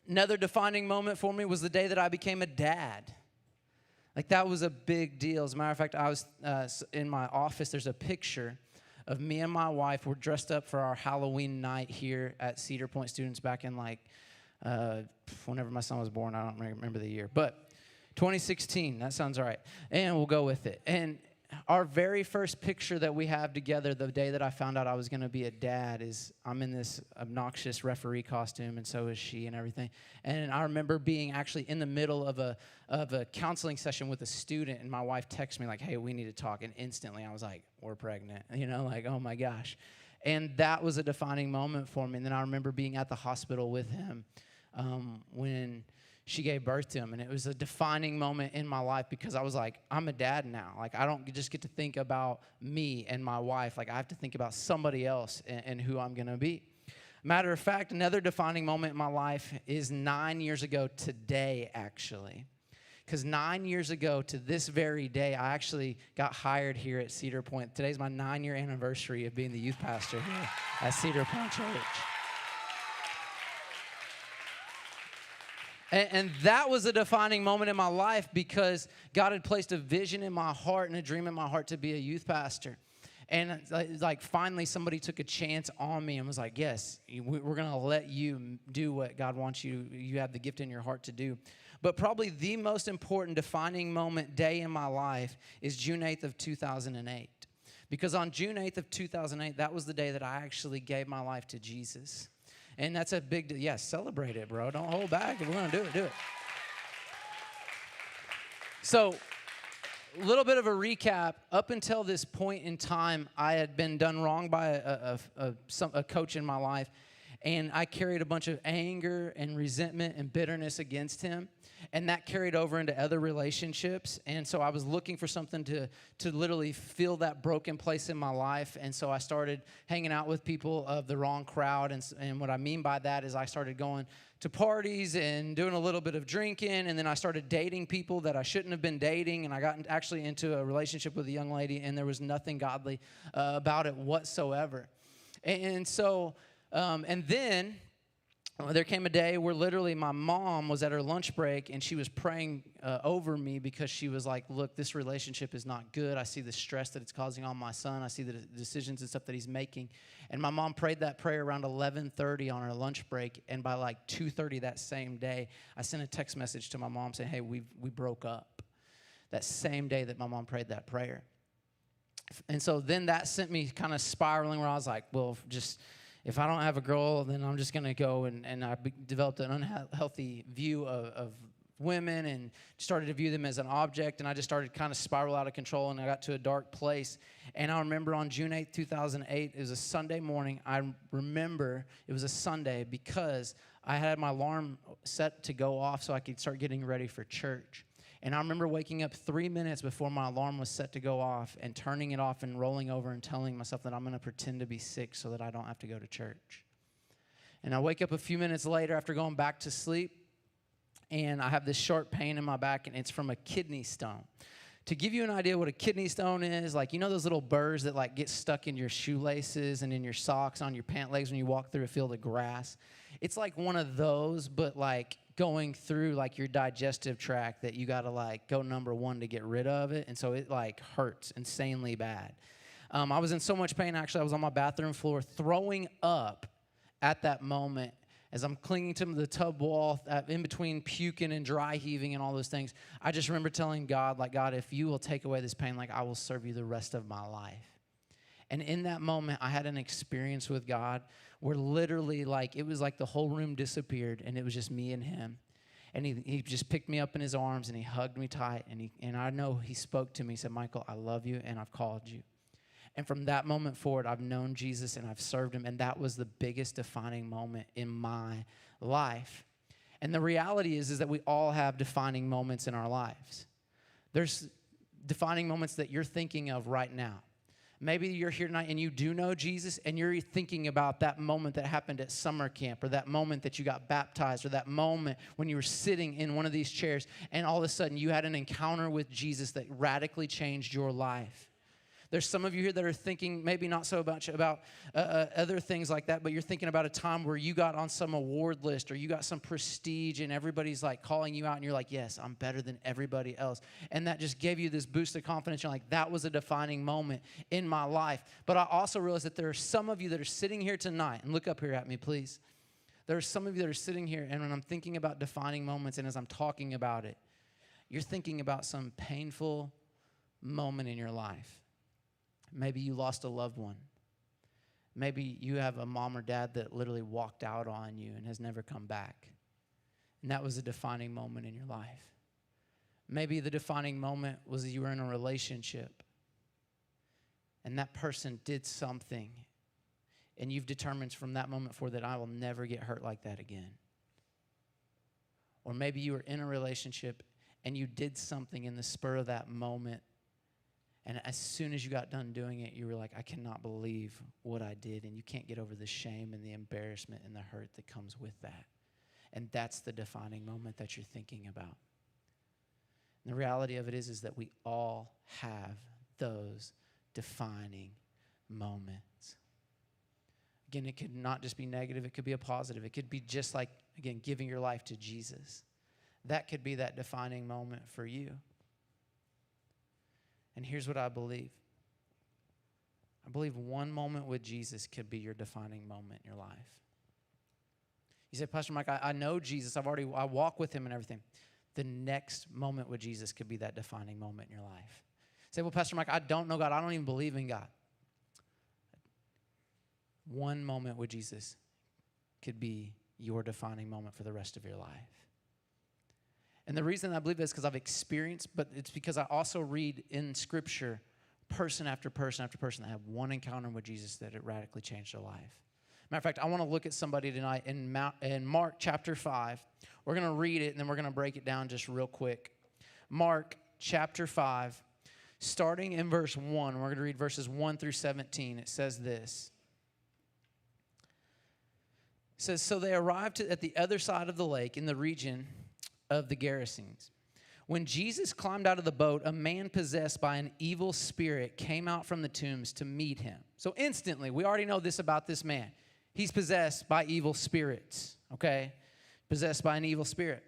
Another defining moment for me was the day that I became a dad. Like, that was a big deal. As a matter of fact, I was in my office. There's a picture of me and my wife. We're dressed up for our Halloween night here at Cedar Point Students back in, like, whenever my son was born. I don't remember the year. But 2016, that sounds right. And we'll go with it. And our very first picture that we have together the day that I found out I was going to be a dad is I'm in this obnoxious referee costume, and so is she and everything. And I remember being actually in the middle of a counseling session with a student, and my wife texted me like, hey, we need to talk. And instantly I was like, we're pregnant, you know, like, oh my gosh. And that was a defining moment for me. And then I remember being at the hospital with him when she gave birth to him, and it was a defining moment in my life because I was like, I'm a dad now. Like, I don't just get to think about me and my wife. Like, I have to think about somebody else and who I'm going to be. Matter of fact, another defining moment in my life is 9 years ago today, actually. Because 9 years ago to this very day, I actually got hired here at Cedar Point. Today's my 9-year anniversary of being the youth pastor here at Cedar Point Church. And that was a defining moment in my life because God had placed a vision in my heart and a dream in my heart to be a youth pastor. And like finally somebody took a chance on me and was like, yes, we're going to let you do what God wants you have the gift in your heart to do. But probably the most important defining day in my life is June 8th of 2008. Because on June 8th of 2008, that was the day that I actually gave my life to Jesus. And that's a big deal. Yeah, celebrate it, bro. Don't hold back. If we're going to do it, do it. So, a little bit of a recap. Up until this point in time, I had been done wrong by a coach in my life. And I carried a bunch of anger and resentment and bitterness against him. And that carried over into other relationships. And so I was looking for something to literally fill that broken place in my life. And so I started hanging out with people of the wrong crowd. And what I mean by that is I started going to parties and doing a little bit of drinking. And then I started dating people that I shouldn't have been dating. And I got actually into a relationship with a young lady. And there was nothing godly about it whatsoever. And so, and then there came a day where literally my mom was at her lunch break and she was praying over me because she was like, look, this relationship is not good. I see the stress that it's causing on my son. I see the decisions and stuff that he's making. And my mom prayed that prayer around 11:30 on her lunch break. And by like 2:30 that same day, I sent a text message to my mom saying, hey, we broke up. That same day that my mom prayed that prayer. And so then that sent me kind of spiraling where I was like, well, if I don't have a girl, then I'm just going to go. And I developed an unhealthy view of women and started to view them as an object. And I just started kind of spiral out of control, and I got to a dark place. And I remember on June 8th, 2008, it was a Sunday morning. I remember it was a Sunday because I had my alarm set to go off so I could start getting ready for church. And I remember waking up 3 minutes before my alarm was set to go off and turning it off and rolling over and telling myself that I'm going to pretend to be sick so that I don't have to go to church. And I wake up a few minutes later after going back to sleep, and I have this sharp pain in my back, and it's from a kidney stone. To give you an idea what a kidney stone is, like, you know those little burrs that like get stuck in your shoelaces and in your socks on your pant legs when you walk through a field of grass? It's like one of those, but like going through like your digestive tract that you got to like go number one to get rid of it. And so it like hurts insanely bad. I was in so much pain, actually. I was on my bathroom floor throwing up at that moment as I'm clinging to the tub wall in between puking and dry heaving and all those things. I just remember telling God, like, God, if you will take away this pain, like, I will serve you the rest of my life. And in that moment, I had an experience with God where literally, like, it was like the whole room disappeared and it was just me and him. And he just picked me up in his arms and he hugged me tight. And I know he spoke to me. He said, Michael, I love you and I've called you. And from that moment forward, I've known Jesus and I've served him. And that was the biggest defining moment in my life. And the reality is that we all have defining moments in our lives. There's defining moments that you're thinking of right now. Maybe you're here tonight and you do know Jesus and you're thinking about that moment that happened at summer camp, or that moment that you got baptized, or that moment when you were sitting in one of these chairs and all of a sudden you had an encounter with Jesus that radically changed your life. There's some of you here that are thinking maybe not so much about other things like that, but you're thinking about a time where you got on some award list or you got some prestige and everybody's like calling you out and you're like, yes, I'm better than everybody else. And that just gave you this boost of confidence. You're like, that was a defining moment in my life. But I also realize that there are some of you that are sitting here tonight, and look up here at me, please. There are some of you that are sitting here, and when I'm thinking about defining moments and as I'm talking about it, you're thinking about some painful moment in your life. Maybe you lost a loved one. Maybe you have a mom or dad that literally walked out on you and has never come back. And that was a defining moment in your life. Maybe the defining moment was that you were in a relationship and that person did something and you've determined from that moment forward that I will never get hurt like that again. Or maybe you were in a relationship and you did something in the spur of that moment. And as soon as you got done doing it, you were like, I cannot believe what I did. And you can't get over the shame and the embarrassment and the hurt that comes with that. And that's the defining moment that you're thinking about. And the reality of it is that we all have those defining moments. Again, it could not just be negative, it could be a positive. It could be just like, again, giving your life to Jesus. That could be that defining moment for you. And here's what I believe. I believe one moment with Jesus could be your defining moment in your life. You say, Pastor Mike, I know Jesus. I walk with him and everything. The next moment with Jesus could be that defining moment in your life. You say, well, Pastor Mike, I don't know God. I don't even believe in God. One moment with Jesus could be your defining moment for the rest of your life. And the reason I believe this is because I've experienced, but it's because I also read in Scripture person after person after person that have one encounter with Jesus that it radically changed their life. Matter of fact, I want to look at somebody tonight in Mark chapter 5. We're going to read it, and then we're going to break it down just real quick. Mark chapter 5, starting in verse 1. We're going to read verses 1 through 17. It says this. It says, so they arrived at the other side of the lake in the region of the Gerasenes. When Jesus climbed out of the boat, a man possessed by an evil spirit came out from the tombs to meet him. So instantly, we already know this about this man. He's possessed by evil spirits, okay? Possessed by an evil spirit.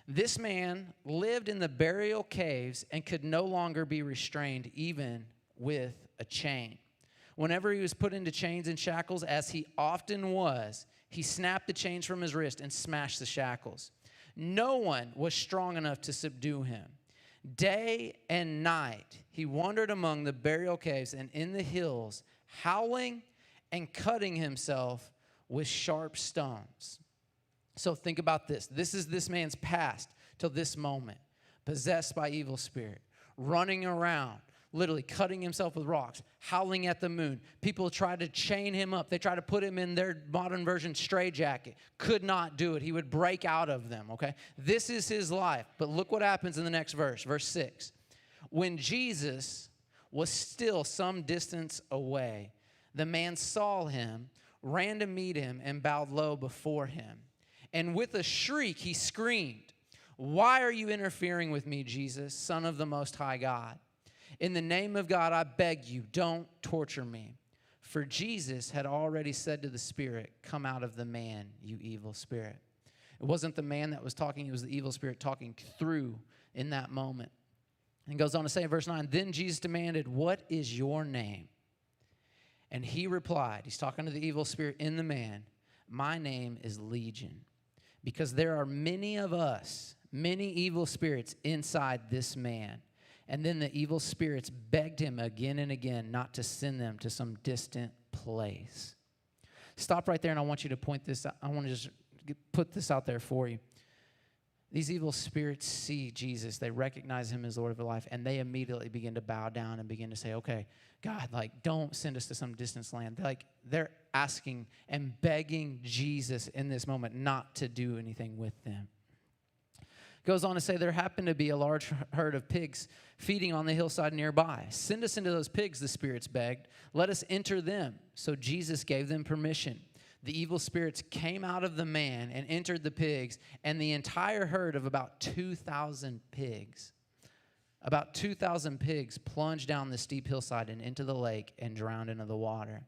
This man lived in the burial caves and could no longer be restrained even with a chain. Whenever he was put into chains and shackles, as he often was, he snapped the chains from his wrist and smashed the shackles. No one was strong enough to subdue him. Day and night, he wandered among the burial caves and in the hills, howling and cutting himself with sharp stones. So think about this. This is this man's past till this moment. Possessed by evil spirit, running around, literally cutting himself with rocks, howling at the moon. People tried to chain him up. They tried to put him in their modern version straitjacket. Could not do it. He would break out of them, okay? This is his life. But look what happens in the next verse, verse 6. When Jesus was still some distance away, the man saw him, ran to meet him, and bowed low before him. And with a shriek, he screamed, "Why are you interfering with me, Jesus, Son of the Most High God? In the name of God, I beg you, don't torture me." For Jesus had already said to the spirit, "Come out of the man, you evil spirit." It wasn't the man that was talking, it was the evil spirit talking through in that moment. And goes on to say in verse 9, then Jesus demanded, "What is your name?" And he replied, he's talking to the evil spirit in the man, "My name is Legion, because there are many of us, many evil spirits inside this man." And then the evil spirits begged him again and again not to send them to some distant place. Stop right there, and I want you to point this out. I want to just put this out there for you. These evil spirits see Jesus. They recognize him as Lord of their life, and they immediately begin to bow down and begin to say, "Okay, God, don't send us to some distant land." They're asking and begging Jesus in this moment not to do anything with them. Goes on to say there happened to be a large herd of pigs feeding on the hillside nearby. "Send us into those pigs," the spirits begged. "Let us enter them." So Jesus gave them permission. The evil spirits came out of the man and entered the pigs, and the entire herd of about 2,000 pigs, plunged down the steep hillside and into the lake and drowned into the water.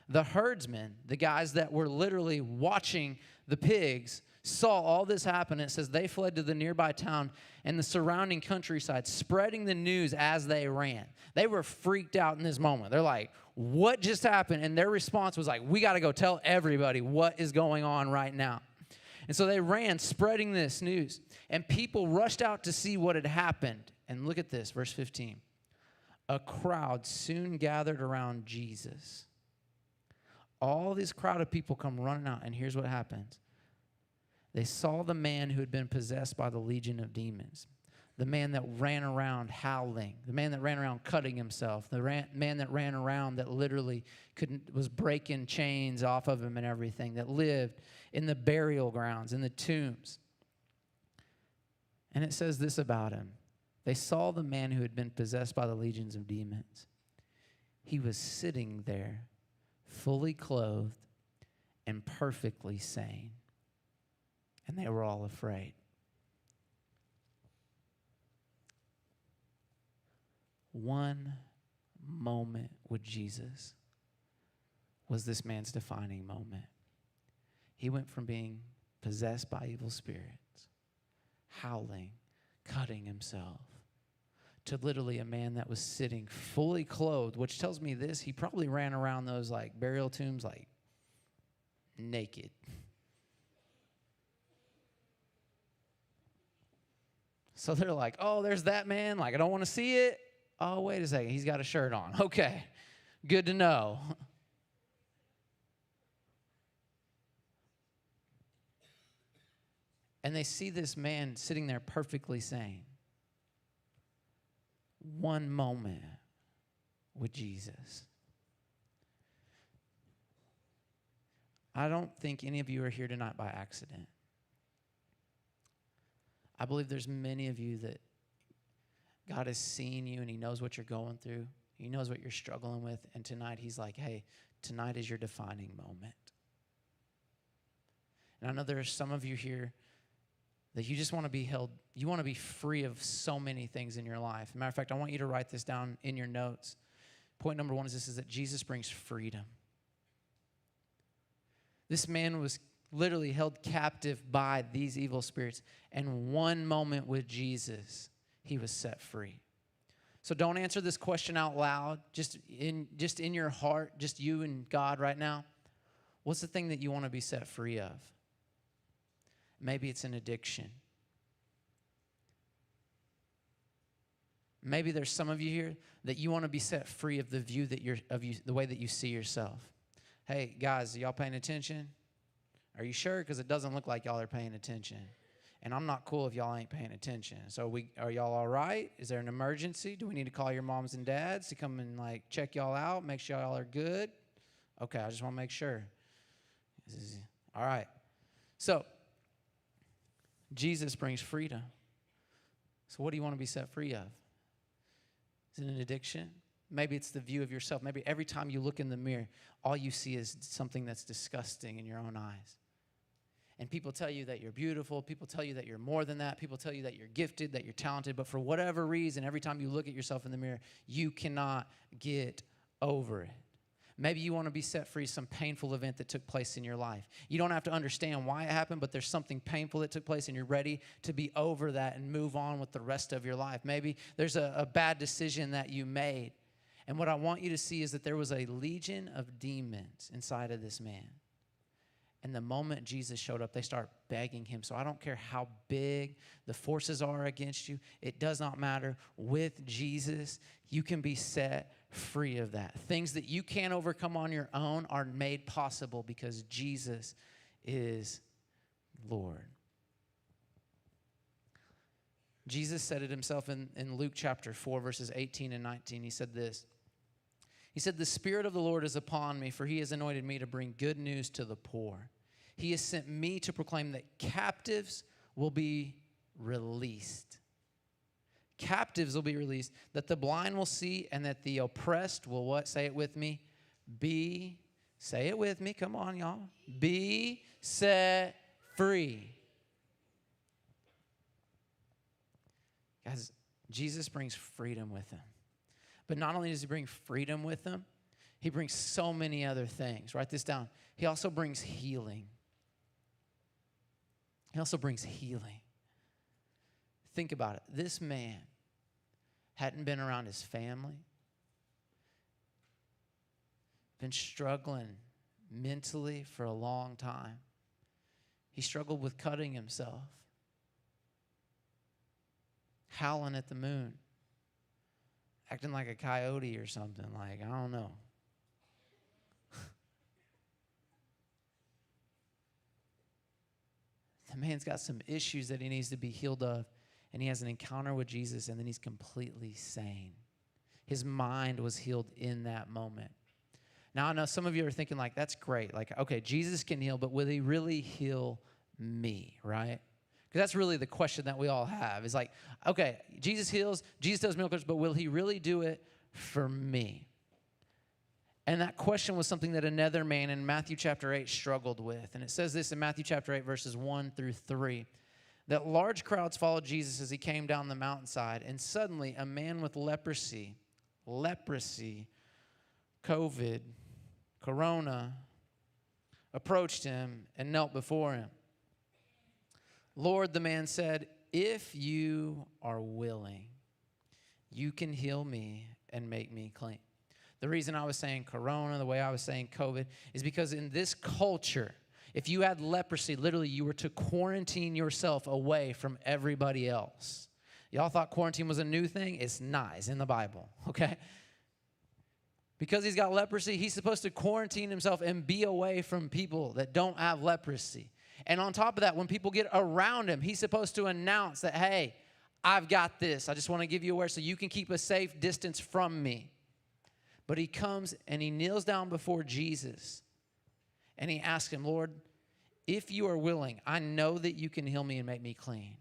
The herdsmen, the guys that were literally watching the pigs, saw all this happen. It says they fled to the nearby town and the surrounding countryside, spreading the news as they ran. They were freaked out in this moment. They're like, "What just happened?" And their response was like, "We got to go tell everybody what is going on right now." And so they ran, spreading this news. And people rushed out to see what had happened. And look at this, verse 15. A crowd soon gathered around Jesus. All this crowd of people come running out, and here's what happens. They saw the man who had been possessed by the legion of demons, the man that ran around howling, the man that ran around cutting himself, the man that ran around that literally was breaking chains off of him and everything, that lived in the burial grounds, in the tombs. And it says this about him. They saw the man who had been possessed by the legions of demons. He was sitting there, fully clothed and perfectly sane. And they were all afraid. One moment with Jesus was this man's defining moment. He went from being possessed by evil spirits, howling, cutting himself, to literally a man that was sitting fully clothed, which tells me this: he probably ran around those like burial tombs like naked. So they're like, oh, there's that man. Like, I don't want to see it. Oh, wait a second. He's got a shirt on. Okay, good to know. And they see this man sitting there perfectly sane. One moment with Jesus. I don't think any of you are here tonight by accident. I believe there's many of you that God has seen you and he knows what you're going through. He knows what you're struggling with. And tonight he's like, hey, tonight is your defining moment. And I know there are some of you here that you just want to be held, you want to be free of so many things in your life. As a matter of fact, I want you to write this down in your notes. Point number one is this, is that Jesus brings freedom. This man was literally held captive by these evil spirits. And one moment with Jesus, he was set free. So don't answer this question out loud, just in your heart, just you and God right now. What's the thing that you want to be set free of? Maybe it's an addiction. Maybe there's some of you here that you want to be set free of the view that the way that you see yourself. Hey, guys, are y'all paying attention? Are you sure? Because it doesn't look like y'all are paying attention. And I'm not cool if y'all ain't paying attention. So are y'all all right? Is there an emergency? Do we need to call your moms and dads to come and like check y'all out, make sure y'all are good? Okay, I just want to make sure. All right. So Jesus brings freedom. So what do you want to be set free of? Is it an addiction? Maybe it's the view of yourself. Maybe every time you look in the mirror, all you see is something that's disgusting in your own eyes. And people tell you that you're beautiful. People tell you that you're more than that. People tell you that you're gifted, that you're talented. But for whatever reason, every time you look at yourself in the mirror, you cannot get over it. Maybe you want to be set free of some painful event that took place in your life. You don't have to understand why it happened, but there's something painful that took place and you're ready to be over that and move on with the rest of your life. Maybe there's a bad decision that you made. And what I want you to see is that there was a legion of demons inside of this man. And the moment Jesus showed up, they start begging him. So I don't care how big the forces are against you. It does not matter. With Jesus, you can be set free of that. Things that you can't overcome on your own are made possible because Jesus is Lord. Jesus said it himself in Luke chapter 4, verses 18 and 19. He said this. He said, "The Spirit of the Lord is upon me, for he has anointed me to bring good news to the poor. He has sent me to proclaim that captives will be released." Captives will be released, that the blind will see, and that the oppressed will what? Say it with me. Say it with me. Come on, y'all. Be set free. Guys, Jesus brings freedom with him. But not only does he bring freedom with him, he brings so many other things. Write this down. He also brings healing. He also brings healing. Think about it. This man hadn't been around his family, been struggling mentally for a long time. He struggled with cutting himself, howling at the moon, acting like a coyote or something, like, I don't know. The man's got some issues that he needs to be healed of, and he has an encounter with Jesus, and then he's completely sane. His mind was healed in that moment. Now, I know some of you are thinking, like, that's great. Like, okay, Jesus can heal, but will he really heal me, right? Because that's really the question that we all have. Is like, okay, Jesus heals, Jesus does miracles, but will he really do it for me? And that question was something that another man in Matthew chapter 8 struggled with. And it says this in Matthew chapter 8, verses 1 through 3, that large crowds followed Jesus as he came down the mountainside. And suddenly a man with leprosy leprosy, COVID, corona, approached him and knelt before him. Lord, the man said, if you are willing, you can heal me and make me clean. The reason I was saying corona, the way I was saying COVID, is because in this culture, if you had leprosy, literally you were to quarantine yourself away from everybody else. Y'all thought quarantine was a new thing? It's not. It's in the Bible, okay? Because he's got leprosy, he's supposed to quarantine himself and be away from people that don't have leprosy. And on top of that, when people get around him, he's supposed to announce that, hey, I've got this. I just want to give you aware so you can keep a safe distance from me. But he comes and he kneels down before Jesus. And he asks him, Lord, if you are willing, I know that you can heal me and make me clean.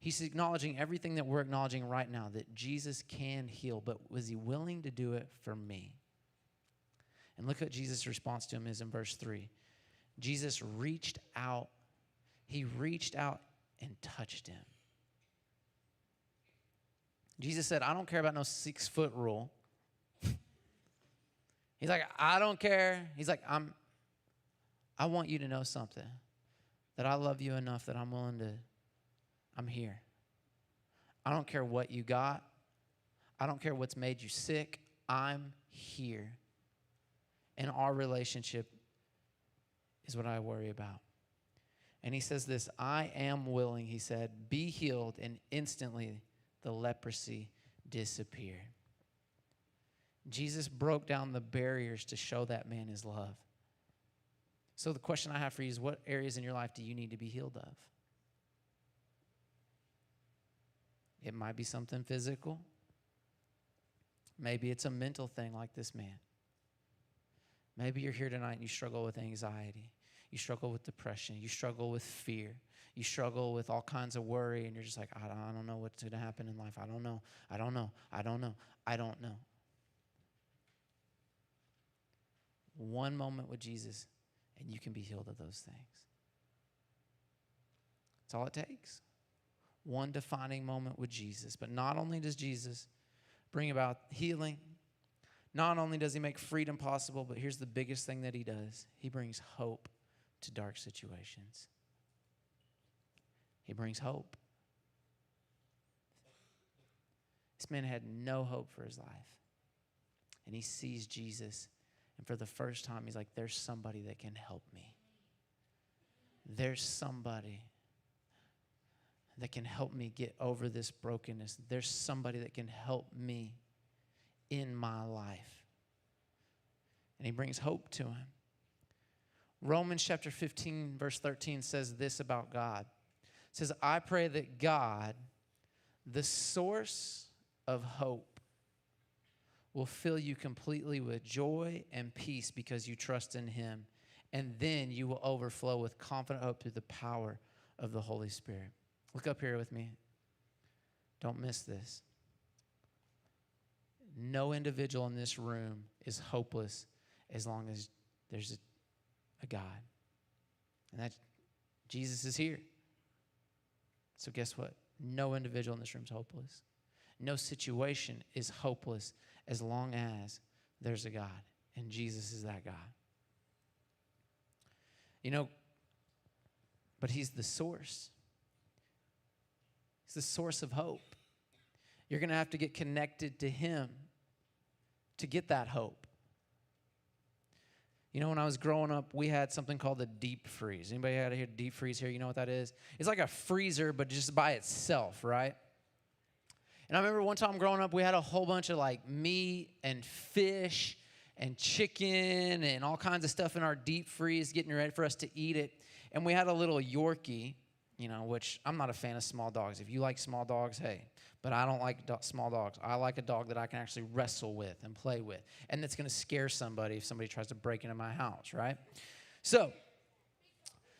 He's acknowledging everything that we're acknowledging right now, that Jesus can heal, but was he willing to do it for me? And look what Jesus' response to him is in verse 3. Jesus reached out. He reached out and touched him. Jesus said, I don't care about no 6-foot rule. He's like, I don't care. He's like, I want you to know something, that I love you enough that I'm here. I don't care what you got. I don't care what's made you sick. I'm here. And our relationship is what I worry about. And he says this, I am willing, he said, be healed, and instantly the leprosy disappeared. Jesus broke down the barriers to show that man his love. So the question I have for you is, what areas in your life do you need to be healed of? It might be something physical. Maybe it's a mental thing like this man. Maybe you're here tonight and you struggle with anxiety. You struggle with depression. You struggle with fear. You struggle with all kinds of worry, and you're just like, I don't know what's going to happen in life. I don't know. I don't know. I don't know. I don't know. One moment with Jesus, and you can be healed of those things. That's all it takes. One defining moment with Jesus. But not only does Jesus bring about healing, not only does he make freedom possible, but here's the biggest thing that he does. He brings hope to dark situations. He brings hope. This man had no hope for his life. And he sees Jesus. And for the first time, he's like, there's somebody that can help me. There's somebody that can help me get over this brokenness. There's somebody that can help me in my life. And he brings hope to him. Romans chapter 15, verse 13 says this about God. It says, I pray that God, the source of hope, will fill you completely with joy and peace because you trust in him. And then you will overflow with confident hope through the power of the Holy Spirit. Look up here with me. Don't miss this. No individual in this room is hopeless as long as there's a God. And that Jesus is here. So guess what? No individual in this room is hopeless. No situation is hopeless as long as there's a God. And Jesus is that God. You know, but he's the source. He's the source of hope. You're going to have to get connected to him to get that hope. You know, when I was growing up, we had something called a deep freeze. Anybody out here deep freeze here? You know what that is? It's like a freezer, but just by itself, right? And I remember one time growing up, we had a whole bunch of like meat and fish and chicken and all kinds of stuff in our deep freeze, getting ready for us to eat it. And we had a little Yorkie, you know, which I'm not a fan of small dogs. If you like small dogs, hey. But I don't like small dogs. I like a dog that I can actually wrestle with and play with. And that's going to scare somebody if somebody tries to break into my house, right? So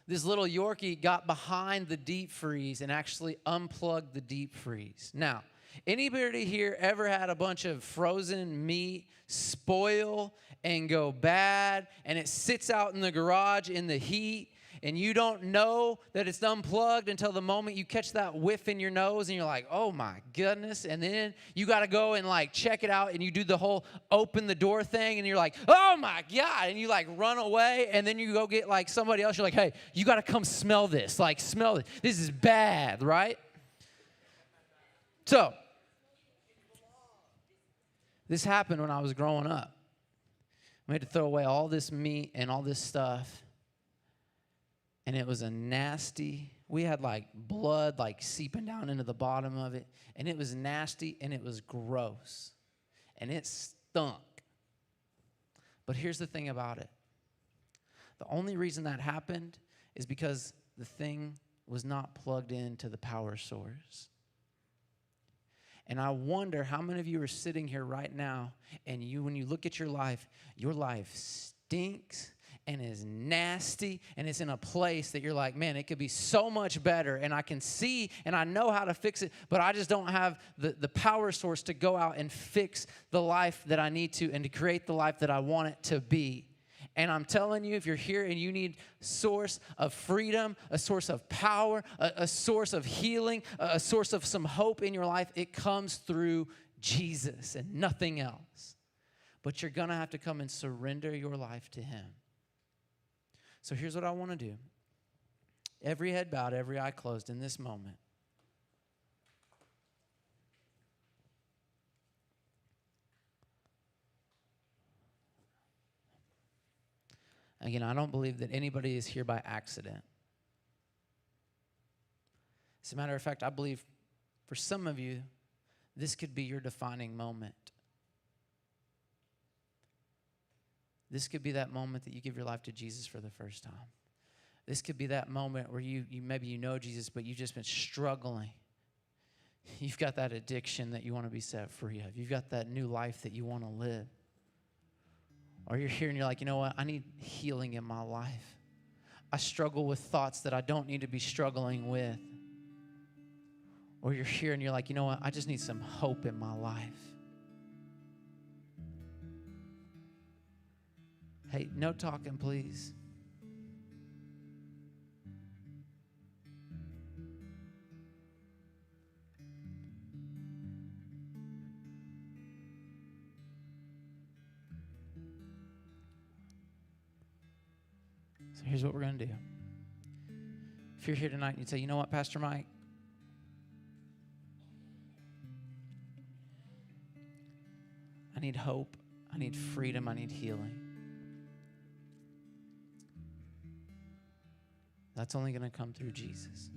this little Yorkie got behind the deep freeze and actually unplugged the deep freeze. Now, anybody here ever had a bunch of frozen meat spoil and go bad, and it sits out in the garage in the heat, and you don't know that it's unplugged until the moment you catch that whiff in your nose and you're like, oh my goodness. And then you got to go and like check it out and you do the whole open the door thing and you're like, oh my God. And you like run away and then you go get like somebody else. You're like, hey, you got to come smell this. Like smell it. This is bad, right? So this happened when I was growing up. We had to throw away all this meat and all this stuff. And it was a nasty, we had like blood like seeping down into the bottom of it. And it was nasty and it was gross. And it stunk. But here's the thing about it. The only reason that happened is because the thing was not plugged into the power source. And I wonder how many of you are sitting here right now and when you look at your life stinks and is nasty and it's in a place that you're like, man, it could be so much better and I can see and I know how to fix it, but I just don't have the power source to go out and fix the life that I need to and to create the life that I want it to be. And I'm telling you, if you're here and you need a source of freedom, a source of power, a source of healing, a source of some hope in your life, it comes through Jesus and nothing else. But you're going to have to come and surrender your life to him. So here's what I want to do. Every head bowed, every eye closed in this moment. Again, I don't believe that anybody is here by accident. As a matter of fact, I believe for some of you, this could be your defining moment. This could be that moment that you give your life to Jesus for the first time. This could be that moment where you maybe you know Jesus, but you've just been struggling. You've got that addiction that you want to be set free of. You've got that new life that you want to live. Or you're here and you're like, you know what? I need healing in my life. I struggle with thoughts that I don't need to be struggling with. Or you're here and you're like, you know what? I just need some hope in my life. Hey, no talking, please. So here's what we're going to do. If you're here tonight and you say, you know what, Pastor Mike? I need hope. I need freedom. I need healing. That's only going to come through Jesus.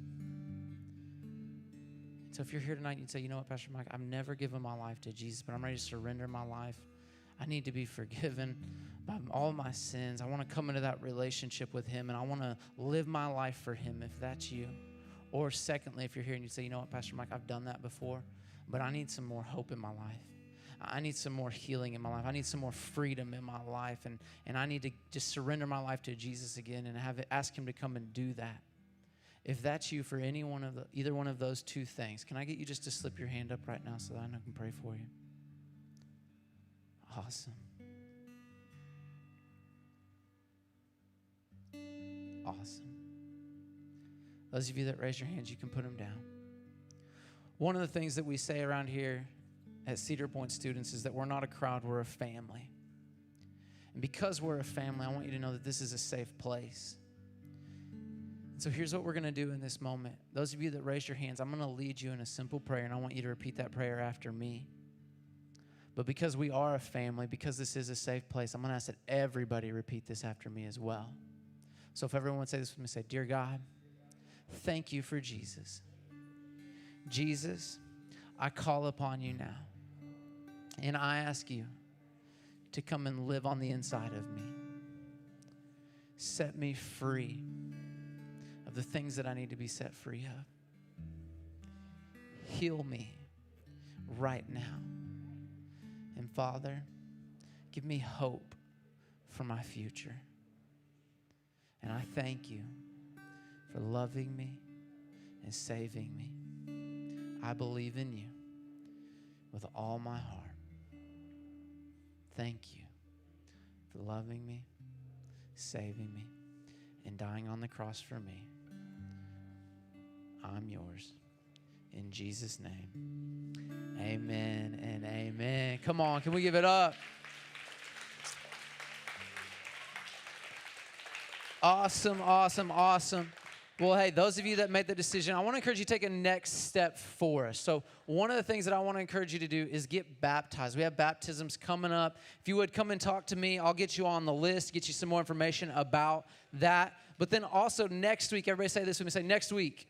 So if you're here tonight and you say, you know what, Pastor Mike, I've never given my life to Jesus, but I'm ready to surrender my life. I need to be forgiven by all my sins. I want to come into that relationship with him, and I want to live my life for him, if that's you. Or secondly, if you're here and you say, you know what, Pastor Mike, I've done that before, but I need some more hope in my life. I need some more healing in my life. I need some more freedom in my life, and I need to just surrender my life to Jesus again and ask him to come and do that. If that's you for either one of those two things, can I get you just to slip your hand up right now so that I can pray for you? Awesome. Awesome. Those of you that raise your hands, you can put them down. One of the things that we say around here at Cedar Point Students is that we're not a crowd, we're a family. And because we're a family, I want you to know that this is a safe place. So here's what we're going to do in this moment. Those of you that raise your hands, I'm going to lead you in a simple prayer, and I want you to repeat that prayer after me. But because we are a family, because this is a safe place, I'm going to ask that everybody repeat this after me as well. So if everyone would say this with me, say, Dear God, thank you for Jesus. Jesus, I call upon you now, and I ask you to come and live on the inside of me. Set me free of the things that I need to be set free of. Heal me right now. And Father, give me hope for my future. And I thank you for loving me and saving me. I believe in you with all my heart. Thank you for loving me, saving me, and dying on the cross for me. I'm yours. In Jesus' name, amen and amen. Come on, can we give it up? Awesome, awesome, awesome. Well, hey, those of you that made the decision, I want to encourage you to take a next step for us. So one of the things that I want to encourage you to do is get baptized. We have baptisms coming up. If you would come and talk to me, I'll get you on the list, get you some more information about that. But then also next week, everybody say this with me, say next week.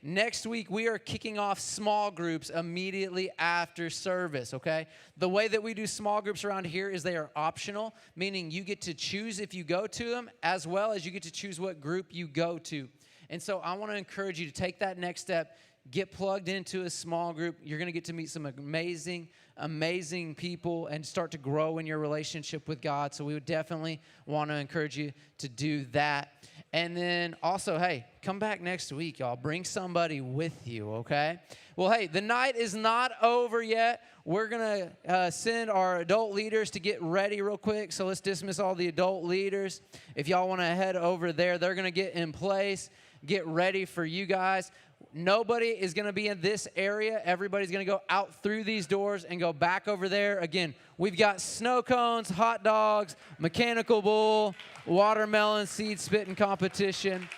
Next week, we are kicking off small groups immediately after service, okay? The way that we do small groups around here is they are optional, meaning you get to choose if you go to them, as well as you get to choose what group you go to. And so I want to encourage you to take that next step, get plugged into a small group. You're going to get to meet some amazing, amazing people and start to grow in your relationship with God. So we would definitely want to encourage you to do that. And then also, hey, come back next week, y'all. Bring somebody with you, okay? Well, hey, the night is not over yet. We're going to send our adult leaders to get ready real quick. So let's dismiss all the adult leaders. If y'all want to head over there, they're going to get in place, get ready for you guys. Nobody is going to be in this area. Everybody's going to go out through these doors and go back over there. Again, we've got snow cones, hot dogs, mechanical bull, watermelon seed spitting competition.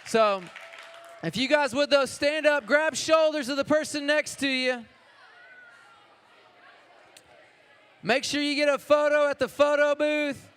So if you guys would, though, stand up, grab shoulders of the person next to you. Make sure you get a photo at the photo booth.